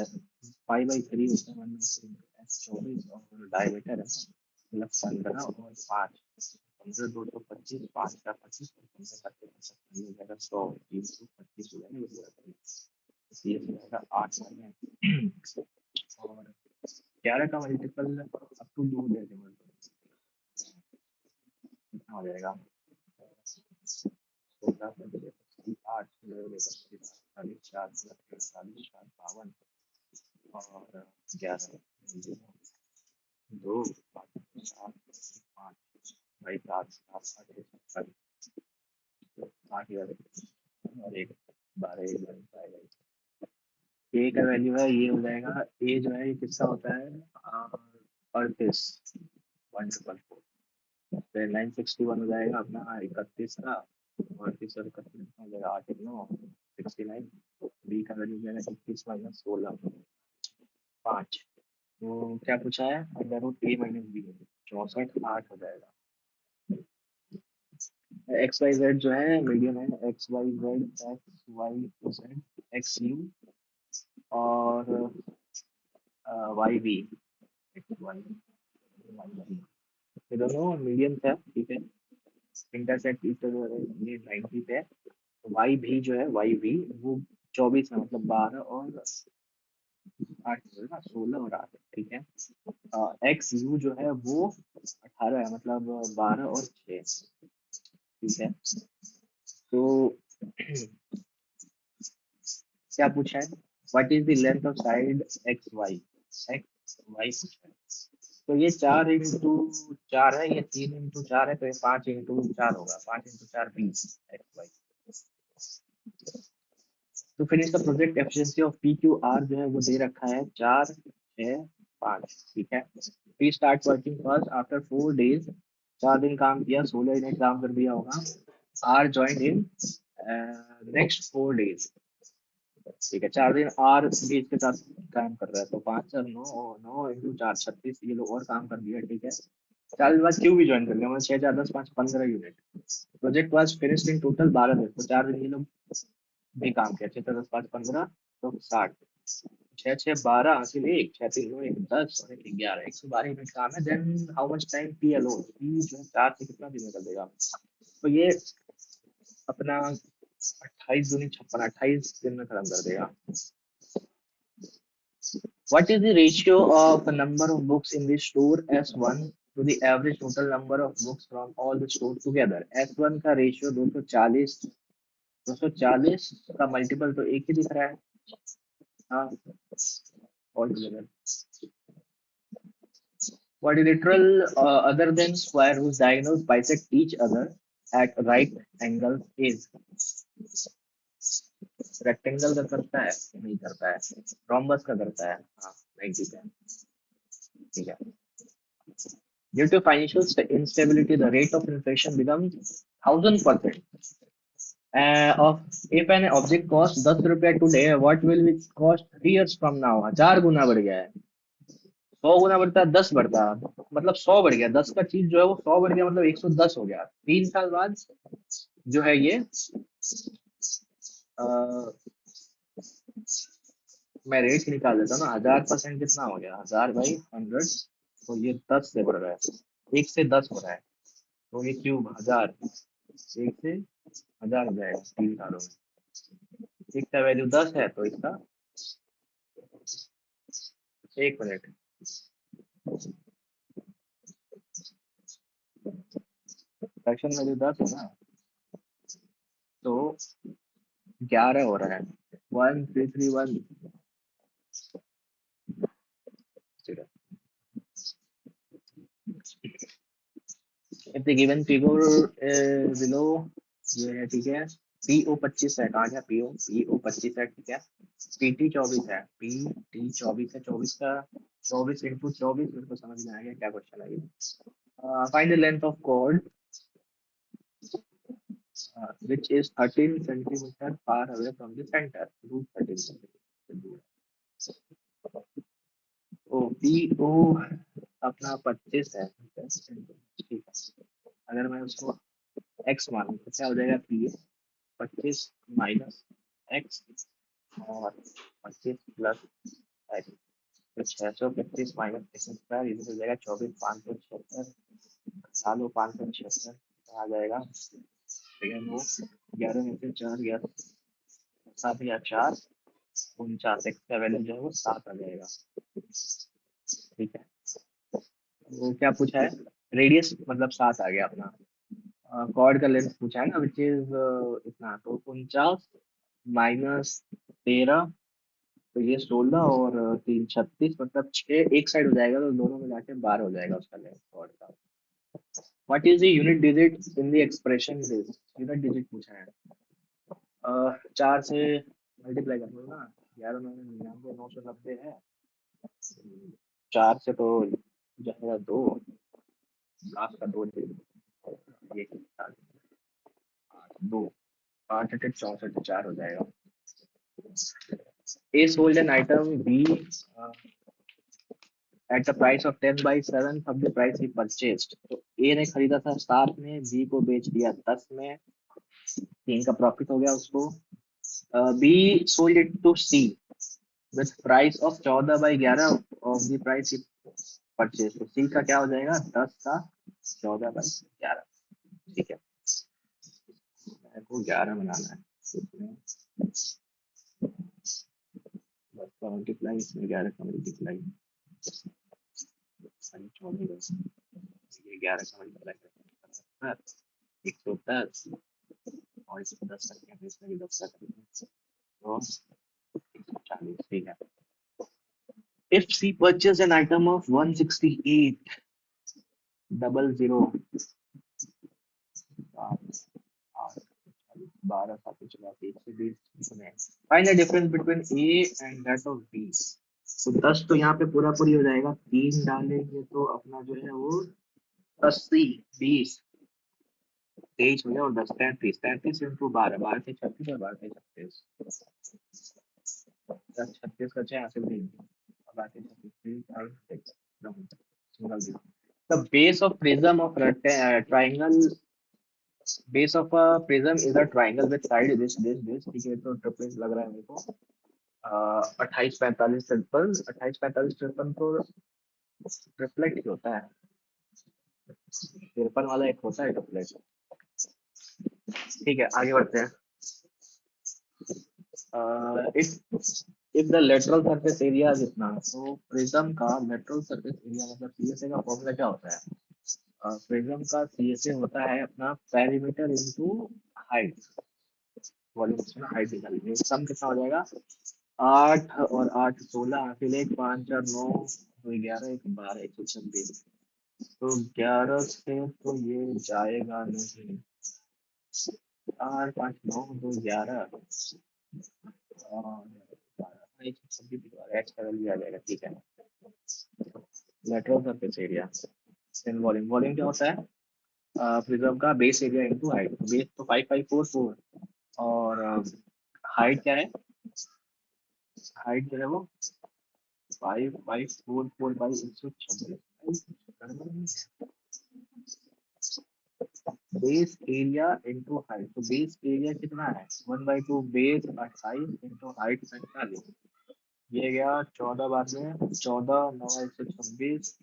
5/3 होता है 1/3, एस 24 और डायमीटर है मतलब 15 और 5, 15 2 तो 25, 5 का 25, 15 का जाएगा 100 इंटू 25 हो जाएगा, ये पूरा करेंगे। तो ये हो जाएगा 8 माइनस और 11 का मल्टीपल अप टू 2 डेसिमल कितना हो जाएगा? 16 8 चालीस 4 48 4 52 और 11 दो 7 5 भाई 7 7 8 8 और एक 12 एक बन पाएगा। ए का वैल्यू है ये हो जाएगा, ए जो है ये किसका होता है 38 144, फिर 961 हो जाएगा अपना 31 का, और 38 और 31 हो जाएगा 8 9 69। बी का वैल्यू जो है 21 माइनस 16 5। तो क्या पूछा है अंडर रूट ए माइनस बी, 64 8 हो जाएगा। एक्स वाई जेड जो है मीडियम है, X Y Z X U और वाई बी, ये दोनों मीडियम है, ठीक है। इंटरसेक्ट इस तरह ये 90 पे है। वाई भी जो है वाई भी वो 24 है, मतलब 12 और 8 ना 16 और 8, ठीक है। एक्स यू जो है वो 18 है, मतलब 12 और 6, ठीक है। तो क्या पूछा है, what is the length of side X Y, X Y पूछा है। तो ये 4 इंटू 4 है, ये 3 इंटू 4 है, तो ये 5 इंटू 4 होगा, 5 इंटू 4 20 एक्स वाई। तो फिर इसका project efficiency of P Q R जो है वो दे रखा है 4 6 5, ठीक है। P start working first after 4 days, 4 दिन काम किया, 16 यूनिट काम कर दिया होगा। R join in next 4 days, ठीक है। 4 दिन आर भी इसके साथ काम कर रहा है, तो 5 4 9 9 इंटू 4 36, ये लोग और काम कर दिया, ठीक है। 4 दिन बाद क्यू भी ज्वाइन कर लिया, मतलब 6 4 10 5 15 unit. Project was finished in total 12 दिन, तो 4 दिन ये लोग भी काम किया, 6 10 5 15 तो 60, 6 6 12 हासिल 1 6 3 9 1 10 और 1 11, 112 यूनिट काम है। Then how much time P alone, P जो है 4 से कितना दिन में कर देगा, तो ये अपना 28 दूनी 56, 28 दिन में खत्म कर देगा। What is the ratio of the number of books in the store S1 to the average total number of books from all the stores together? S1 का रेशियो 240, 240 का मल्टीपल तो एक ही दिख रहा है, हाँ, all together. What is literal other than square whose diagonals bisect each other at right angle is? Rectangle का करता है नहीं करता है, रोम्बस का करता है, हाँ नहीं, ठीक है, ठीक है। Due to financial instability, the rate of inflation becomes 1000%. Of if an object costs 10 रुपया today, what will it cost 3 years from now? 1000 गुना बढ़ गया है, 100 गुना बढ़ता है, 10 बढ़ता है, मतलब 100 बढ़ गया, 10 का चीज जो है वो 100 बढ़ गया, मतलब 110 हो गया। 3 साल बाद जो है ये आ, मैं रेट निकाल देता हूँ ना, 1000% कितना हो गया, 1000/100, तो ये 10 से बढ़ रहा है, 1 से 10 हो रहा है, तो ये क्यूब 1000, 1 से 1000 हो जाएगा 3 सालों में। एक का वैल्यू 10 है, तो इसका 1 मिनट, फ्रैक्शन वैल्यू 10 है ना, तो 11 हो रहा है, 1331। If the given figure below ये है, ठीक है। PO 25 है, कहाँ गया PO 25 है, ठीक है। PT 24 है, PT 24 है, 24 का 24 इंटू 24, मेरे को समझ में आ गया क्या क्वेश्चन है ये। Find the length of chord which is 13 centimeter far away from the center, root 13 centimeter दूर। ओ PO अपना 25 है, ठीक है। अगर मैं उसको x मानूं तो क्या हो जाएगा, PA 25 माइनस एक्स और 25 प्लस एक्स, तो 625 माइनस एक्स स्क्वायर, इधर हो जाएगा 24 576, सालो 576 आ जाएगा, ठीक है वो 11 में से 4 गया, 7 या 4 49, एक्स का वैल्यू जो है वो 7 आ जाएगा। ठीक है, वो क्या पूछा है, रेडियस मतलब 7 आ गया अपना। कॉर्ड का लेंथ पूछा है ना, विच इज इतना, तो 49 माइनस 13, तो ये 16 और 3 36, मतलब 6 एक साइड हो जाएगा, तो दोनों मिला के 12 हो जाएगा उसका लेंथ कॉर्ड का। What is the unit digit in the expression this, unit digit पूछा है। 4 से मल्टीप्लाई कर लो ना, 11 9 99 990 है, 4 से तो जाएगा 2, लास्ट का 2 दे दो, ये 2, 8 8 64, 4 हो जाएगा। A sold an item B at the price of 10 by 7 of the price he purchased. तो A ने खरीदा था 7 में, B को बेच दिया 10 में, 3 का प्रॉफिट हो गया उसको। B sold it to C with price of 14 by 11 of the price he purchased. तो C का क्या हो जाएगा, 10 का 14 by 11। ठीक है, मेरे को 11 बनाना है, इसमें 10 का मल्टीप्लाई, इसमें 11 का मल्टीप्लाई, 14, ये 11 का मल्टीप्लाई, 110, और इसको 10 करके हम इसमें भी 10 करके, तो 140। ठीक है, if C purchase an item of 168,000, 12 सात चला 120 में, find the difference between A and that of B. तो 10 तो यहाँ पे पूरा पूरी हो जाएगा, 3 डालेंगे तो अपना जो है वो 80, 20, 23 हो गया, और 10 33, 33 इंटू 12, 12 से 36 और 12 से 36, 36 का 6 हासिल नहीं, बाकी 36, the base of prism of triangle, base of a prism is a triangle with side this, ठीक है, तो ट्रिपल लग रहा है मेरे को। 28 45 53, 28 45 53 तो ट्रिपलेट ही होता है, 53 वाला एक होता है ट्रिपलेट। ठीक है, आगे बढ़ते हैं। If the lateral surface area जितना, तो प्रिज्म का लेटरल सरफेस एरिया मतलब सीएसए का फॉर्मूला क्या होता है, प्रिज्म का सीएसए होता है अपना पेरीमीटर इनटू हाइट, वॉल्यूम में हाइट निकालेंगे, सम कितना हो जाएगा, 8 और 8 16, फिर 1 5 और 9 2 11 1 12 126, तो 11 से तो ये जाएगा नहीं, 8 5 9 2 11 और 126 एक्स का वैल्यू आ जाएगा। ठीक है, lateral surface area in volume, volume क्या होता है, प्रिज्म का base area into height, base तो 5544, और हाइट क्या है, हाइट जो है वो 5544 by 126, base area into height, तो बेस एरिया कितना है, 1/2 बेस 28 इंटू हाइट 45, ये गया 14 बार में, 14 9 126,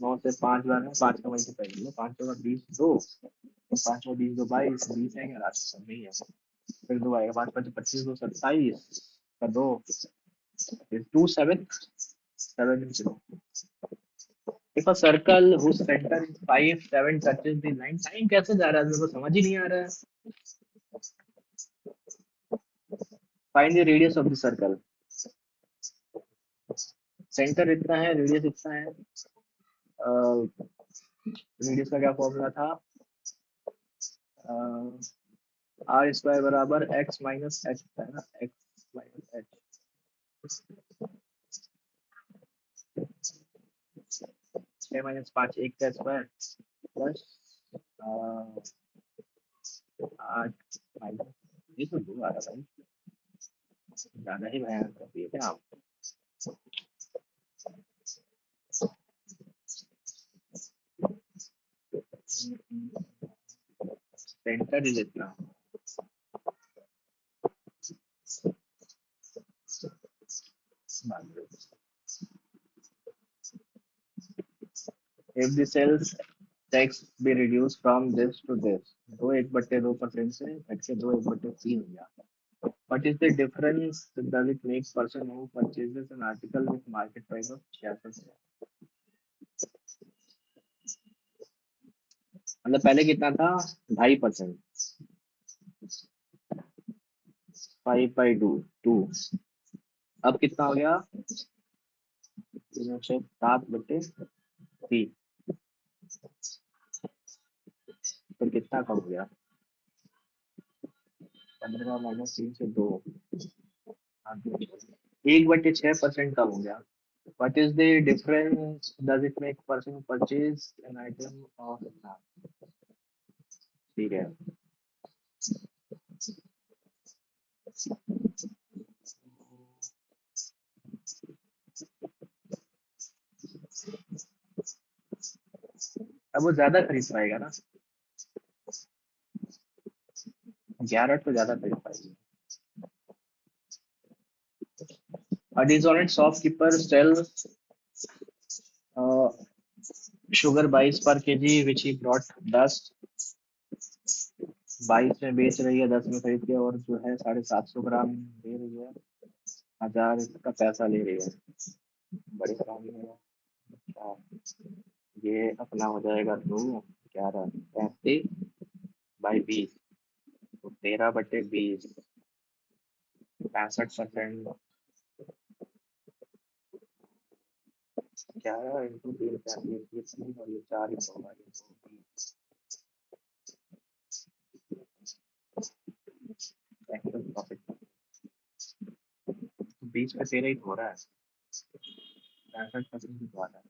9 से 5 बार में, 5 का मल्टीप्लाई कर लो, 5 का 20 2, 5 का 20 2 22, 20 है क्या, राशि सब नहीं है, फिर 2 आएगा, 5 5 25 2 27 का 2, फिर 2 7 7 0। If a circle whose center is 5 7 touches the line, time कैसे जा रहा है, मेरे को समझ ही नहीं आ रहा है। Find the radius of the circle, centre इतना है, रेडियस इतना है, रेडियस का क्या फॉर्मूला था, आर स्क्वायर बराबर एक्स माइनस एच है ना, एक्स माइनस एच, 6 - 5 1 का स्क्वायर प्लस 8 माइनस, ये तो 2 आ रहा भाई, ज्यादा ही भयानक कर दिए क्या आप। सेंटर इज इतना, if the cells text be reduced from this to this, तो 1/2% से घट के 2/3 हो गया। What is the difference does it make person who purchases an article with market price of 66? मतलब पहले कितना था, 2.5%, 5/2, अब कितना हो गया, 7/3, तो कितना कम हो गया, 15 - 3 से 2, 1/6% कम हो गया। What is the difference does it make person purchase an item of, ठीक है। अब वो ज्यादा खरीद पाएगा ना, 11 तो ज्यादा खरीद पाएगी। A dishonored shopkeeper sells sugar 22 per kg which he brought 10, 22 में बेच रही है, 10 में खरीद के, और जो है 750 ग्राम दे रही है, 1000 का पैसा ले रही है। बड़ी खराबी है। अच्छा, ये अपना हो जाएगा 11 35/20, तो 13/20, 65%, 11 × 3 35, ये 3 और ये 4 ही होगा, ये 20 प्रॉफिट, 20 में 13 ही तो हो रहा है, 65% ही तो आ रहा है।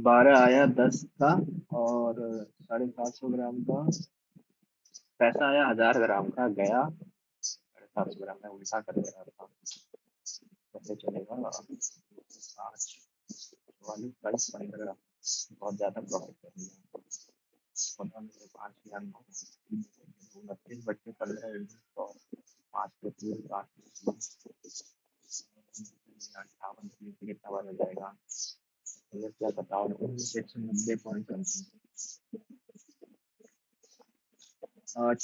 12 आया 10 का, और 750 ग्राम का पैसा आया, 1000 ग्राम का गया 750 ग्राम में, उल्टा कर दे रहा था, कैसे चलेगा। 5, 44, 15, बहुत ज्यादा प्रॉफिट कर लिया। 15 में से 5,000, 29/15, 5/3, 58, कितना बार हो जाएगा, ये क्या बताओ, 190 पॉइंट समथिंग।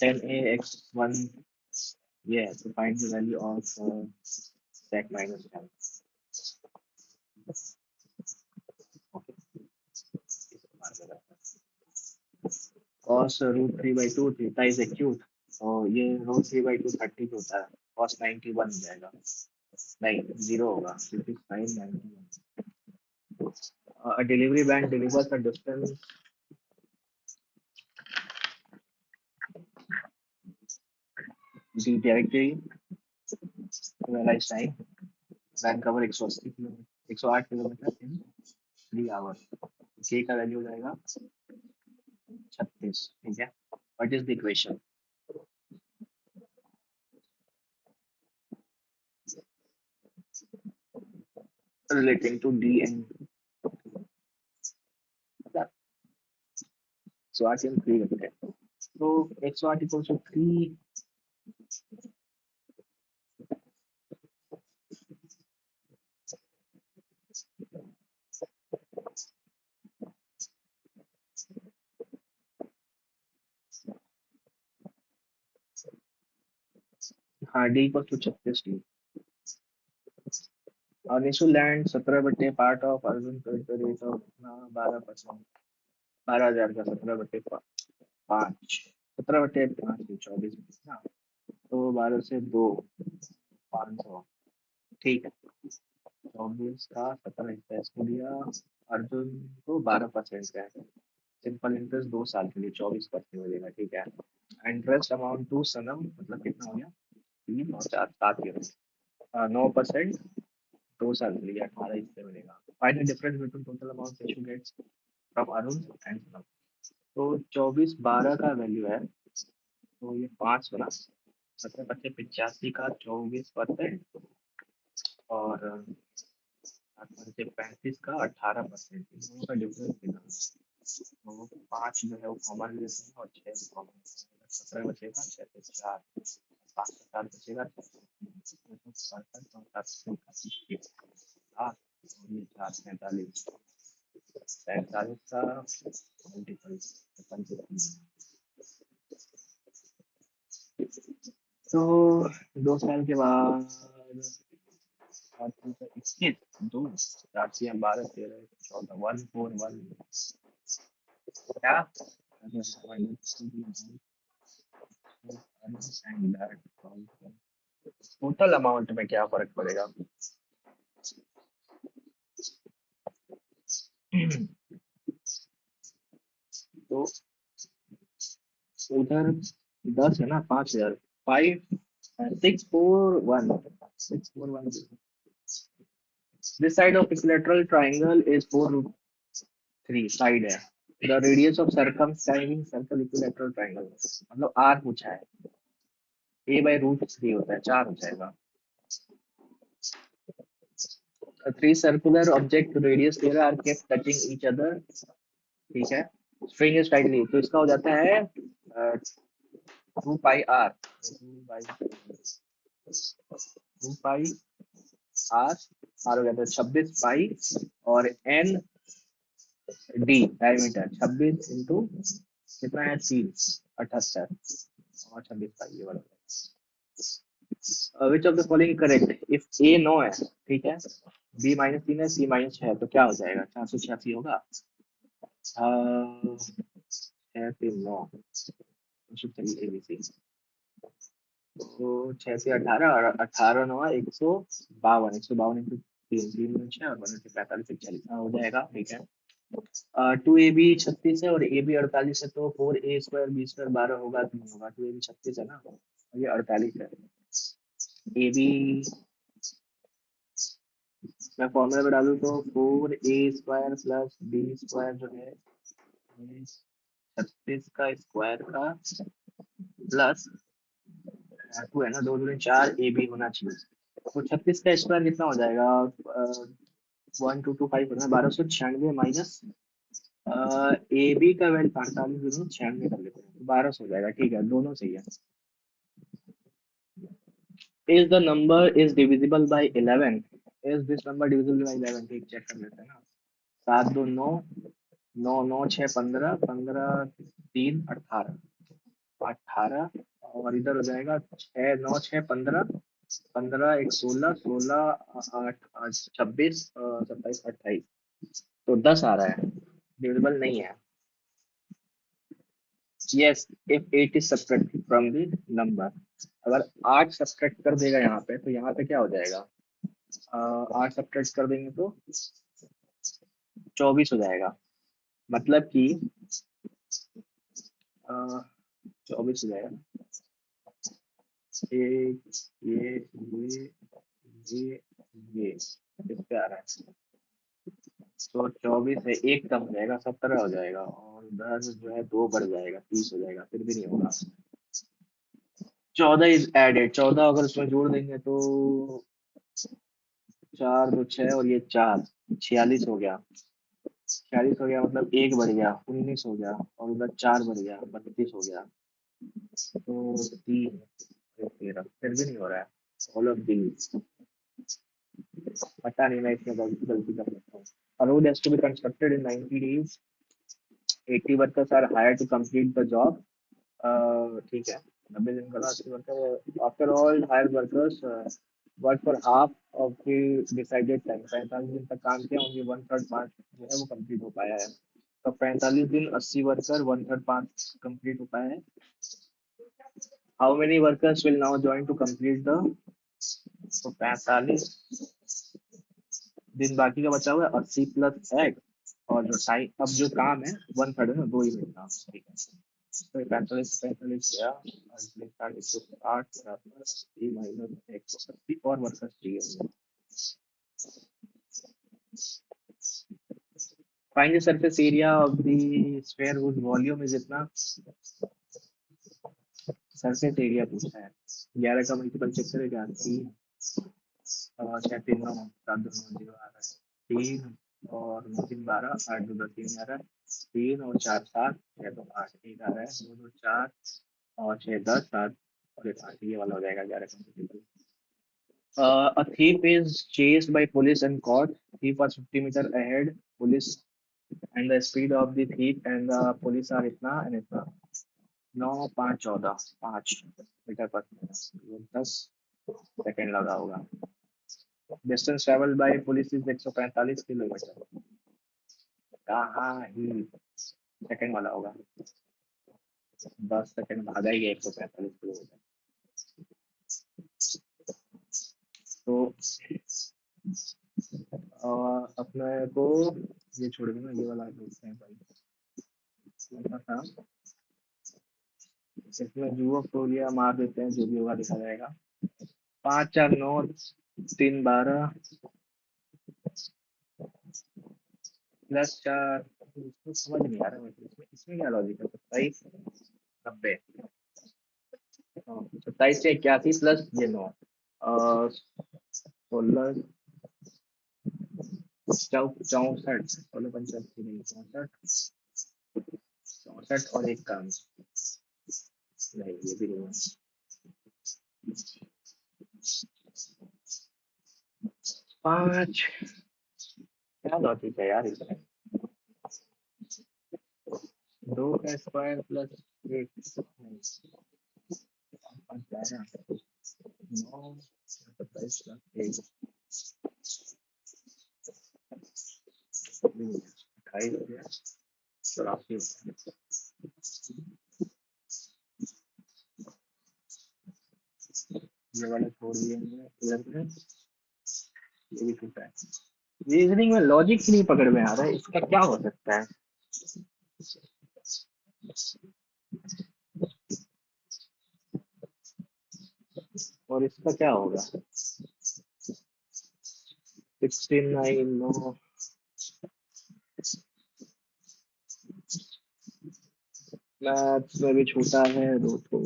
10a(x1), ये है to find the value of sec minus 10. cos √3/2 theta is acute, और ये √3/2 30 होता है, cos 91 हो जाएगा, नहीं 0 होगा, क्योंकि sin 91। A delivery van delivers a distance, the directory realized time, van cover 180 kilometre, 108 kilometre in 3 hours, k का वैल्यू हो जाएगा 36, ठीक है। What is the equation relating to d and, so I can 3 रखते हैं, तो 108 equals to 3, हाँ d equals to 36 और Nishu land 17 part of Arjun तो the rate of 12%, 12,000 का 17/5, 17/5 24 ना, तो 12 से 2, 500, ठीक है। 24 का 17 हिस्सा इसको दिया, अर्जुन को 12% का है, सिंपल इंटरेस्ट 2 साल के लिए 24% मिलेगा, ठीक है। इंटरेस्ट अमाउंट टू सनम, मतलब कितना हो गया, 3 और 4, 7 9%, 2 साल के लिए 18 हिस्से मिलेगा। Find the difference between total amount issue gets from Arun and Sanam, तो 24/12 का वैल्यू है, तो ये 5 बना, 17/85 का 24%, और 35 का 18%, इन दोनों का डिफरेंस निकालना है। तो 5 जो है वो कॉमन लेते हैं और 6 कॉमन, 17 बचेगा, 6 से 4, 5 से 4 बचेगा, 67 और 7 से 4, 4 45, 45 का मल्टीपल 55। तो 2 साल के बाद 21, 2 4 12 13 14 141 क्या टोटल अमाउंट में क्या फर्क पड़ेगा? तो उधर 10 है ना, 5,000, 5 6 4 1 this side of equilateral triangle is 4√3 side है। The radius of circumscribing circle equilateral triangle, मतलब आर पूछा है, a/√3 होता है, 4 हो जाएगा। Three circular object radius 13 are kept touching each other, ठीक है। स्ट्रिंग इज टाइटली, तो इसका हो जाता है 2 पाई आर, 2 पाई आर, आर हो जाता है 26 पाई, और एन डी डायमीटर 26 इंटू कितना है 3, 78, और 26 पाई ये वाला। Which of the following correct, if a 9 है, ठीक है, बी -3 है, सी -6 है, तो क्या हो जाएगा? 486 होगा। 6 3 9 ABC, तो 6 से 18, और 18 9 152, 152 इंटू 3 3 6 और 1 45 हो जाएगा, ठीक है। 2AB 36 है और AB 48 है, तो 4A² B² 12 होगा कि नहीं होगा? 2AB 36 है ना, और ये 48 है। AB मैं फॉर्मूला में डालूँ तो 4A² प्लस B² जो है 36 का स्क्वायर का प्लस 2 है ना, 2 2 4 AB होना चाहिए। तो 36 का स्क्वायर कितना हो जाएगा? 1225 होना, 1296 माइनस ए बी का वैल्यू 48 दोनों 96 कर लेते हैं, तो 1200 हो जाएगा, ठीक है, दोनों सही है। Is the number is divisible by 11, is this number divisible by 11, ठीक, चेक कर लेते हैं ना। 7 2 9, 9 9 6 15, 15 3 18, 18, और इधर हो जाएगा 6 9 6 15, 15 1 16, 16 8 8 26, 27 28, तो 10 आ रहा है, डिविजिबल नहीं है। Yes, if 8 is subtracted from the number, अगर 8 सब्ट्रैक्ट कर देगा यहाँ पे, तो यहाँ पे क्या हो जाएगा? 8 सब्ट्रैक्ट कर देंगे तो 24 हो जाएगा, मतलब कि 24 हो जाएगा। एक ये ये इस पे आ रहा है, तो 24 है, एक कम हो जाएगा, 17 हो जाएगा, और उधर जो है 2 बढ़ जाएगा, 30 हो जाएगा, फिर भी नहीं होगा। 14 इज एडेड, 14 अगर उसमें जोड़ देंगे तो 4 2 6 और ये 4, 46 हो गया। 46 हो गया, मतलब एक बढ़ गया, 19 हो गया, और उधर 4 बढ़ गया, 32 हो गया, तो 3 13, फिर भी नहीं हो रहा है। ऑल ऑफ दीज, पता नहीं, मैं इसमें गलती कर सकता हूँ। A road has to be constructed in 90 days. 80 workers are hired to complete the job. ठीक है, 90 दिन का 80 worker, after all hire workers work for half of the decided time, 45 दिन तक काम किया, उनकी 1/3 पार्ट जो है वो कंप्लीट हो पाया है। तो 45 दिन 80 वर्कर 1/3 पार्ट कंप्लीट हो पाया है। How many workers will now join to complete the, तो 45 दिन बाकी का बचा हुआ है, 80 प्लस एक्स, और जो टाइम अब जो काम है 1/3 है ना, 2 ही मिनट काम, ठीक है। तो 45 गया, 160 बराबर 80 माइनस 180, और वर्कर्स चाहिए होंगे। Find the surface area of the sphere whose volume is इतना, सरफेस एरिया पूछा है। 11 का मल्टीपल चेक करेगा, 3 6 3 9 7 2 9 0 आ रहा है, 3 और 9 3 12, 8 2 10 3 आ रहा है, 3 और 4 7, 6 2 8 1 आ रहा है, 2 2 4 और 6 10 7 और 8, ये वाला हो जाएगा 11 का multiple. A thief is chased by police and caught. Thief was 50 meters ahead. Police and the speed of the thief and the police are इतना एंड इतना। 9 5 14 5 मीटर पर सेकेंड, ये 10 सेकेंड लगा होगा। Distance travel by police is 145 kilometre. कहाँ ही second वाला होगा। 10 second भागा ही 145 किलोमीटर। तो अपने को ये छोड़ के ना ये वाला देखते हैं भाई। कौन सा था इसमें? जुआ फ्लोरिया मार देते हैं, जो भी होगा दिखा जाएगा। 5 4 9 3 12 +4। इसको समझ नहीं आ रहा मुझे, इसमें क्या लॉजिक है? 27 90। 27 से 81 प्लस ये 9 और 16 64 16 85 नहीं 64 और एक काम नहीं, ये भी नहीं है। 5 क्या लॉजिक है यार इसमें? 2 का स्क्वायर प्लस 1 नहीं, 5 11 9 27 प्लस 1 28 हो गया 84 हो गया। ये वाला छोड़ दिए हमने इधर में, ये भी टूटा है। रीजनिंग में लॉजिक ही नहीं पकड़ में आ रहा है, इसका क्या हो सकता है? और इसका क्या होगा? 69 नो मैथ्स में भी छूटा है दो तो।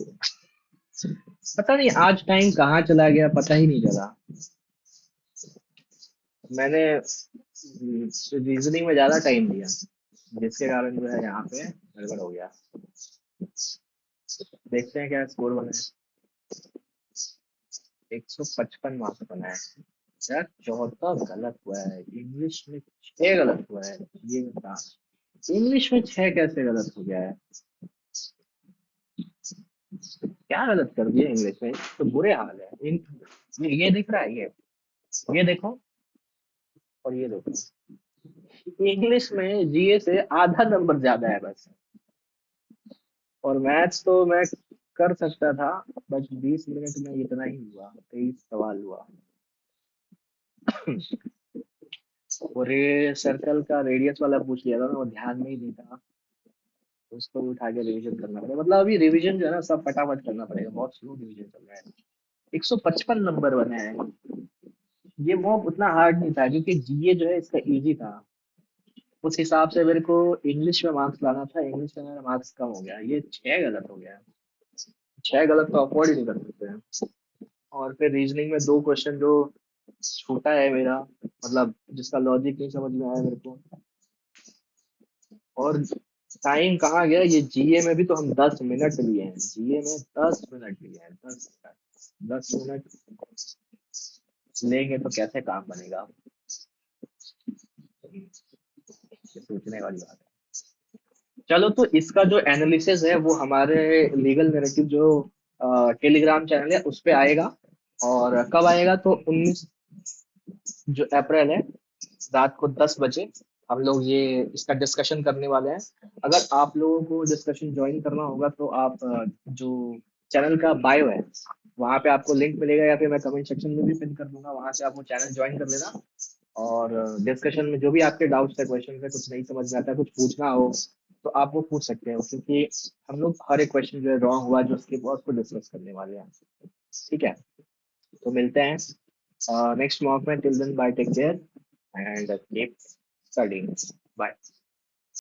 पता नहीं आज टाइम कहाँ चला गया, पता ही नहीं चला। मैंने रीजनिंग में ज्यादा टाइम दिया, जिसके कारण जो है यहाँ पे गड़बड़ हो गया। देखते हैं क्या स्कोर बना है। 155 मार्क्स बना है यार। 74 गलत हुआ है, इंग्लिश में 6 गलत हुआ है। ये बता, इंग्लिश में 6 कैसे गलत हो गया है? क्या गलत कर दिया इंग्लिश में? तो बुरे हाल है ये दिख रहा है, ये देखो और ये देखो। इंग्लिश में जीए से आधा नंबर ज्यादा है बस। और मैथ्स तो मैं कर सकता था, बस 20 मिनट में इतना ही हुआ, 23 सवाल हुआ। और ये सर्कल का रेडियस वाला पूछ लिया था ना, वो ध्यान में ही नहीं था। उसको भी उठा के रिवीजन करना पड़ेगा, मतलब अभी रिवीजन जो है ना सब फटाफट करना पड़ेगा, बहुत स्लो रिवीजन चल रहा है। 155 नंबर बने हैं। ये मॉक उतना हार्ड नहीं था क्योंकि जीए जो है इसका इजी था। उस हिसाब से मेरे को इंग्लिश में मार्क्स लाना था, इंग्लिश में मेरा मार्क्स कम हो गया, ये 6 गलत हो गया। 6 गलत तो अफोर्ड ही नहीं कर सकते हैं। और फिर रीजनिंग में 2 क्वेश्चन जो छूटा है मेरा, मतलब जिसका लॉजिक नहीं समझ में आया मेरे को। और टाइम कहाँ गया? ये जीए में भी तो हम 10 मिनट लिए हैं, जीए में 10 मिनट लिए हैं, 10 मिनट। 10 मिनट लेंगे तो कैसे काम बनेगा? ये सोचने वाली बात है। चलो, तो इसका जो एनालिसिस है वो हमारे लीगल नैरेटिव जो टेलीग्राम चैनल है उस पे आएगा। और कब आएगा? तो 19 जो अप्रैल है, रात को 10 बजे हम लोग ये इसका डिस्कशन करने वाले हैं। अगर आप लोगों को डिस्कशन ज्वाइन करना होगा तो आप जो चैनल का बायो है वहाँ पे आपको लिंक मिलेगा, या फिर मैं कमेंट सेक्शन में भी पिन कर दूंगा, वहाँ से आप वो चैनल ज्वाइन कर लेना। और डिस्कशन में जो भी आपके डाउट्स है, क्वेश्चन है, कुछ नहीं समझ में आता है, कुछ पूछना हो तो आप वो पूछ सकते हैं, क्योंकि हम लोग हर एक क्वेश्चन जो है रॉन्ग हुआ जो उसके बाद उसको डिस्कस करने वाले हैं। ठीक है, तो मिलते हैं नेक्स्ट मॉक में। Till then bye, take care and keep studying. Bye.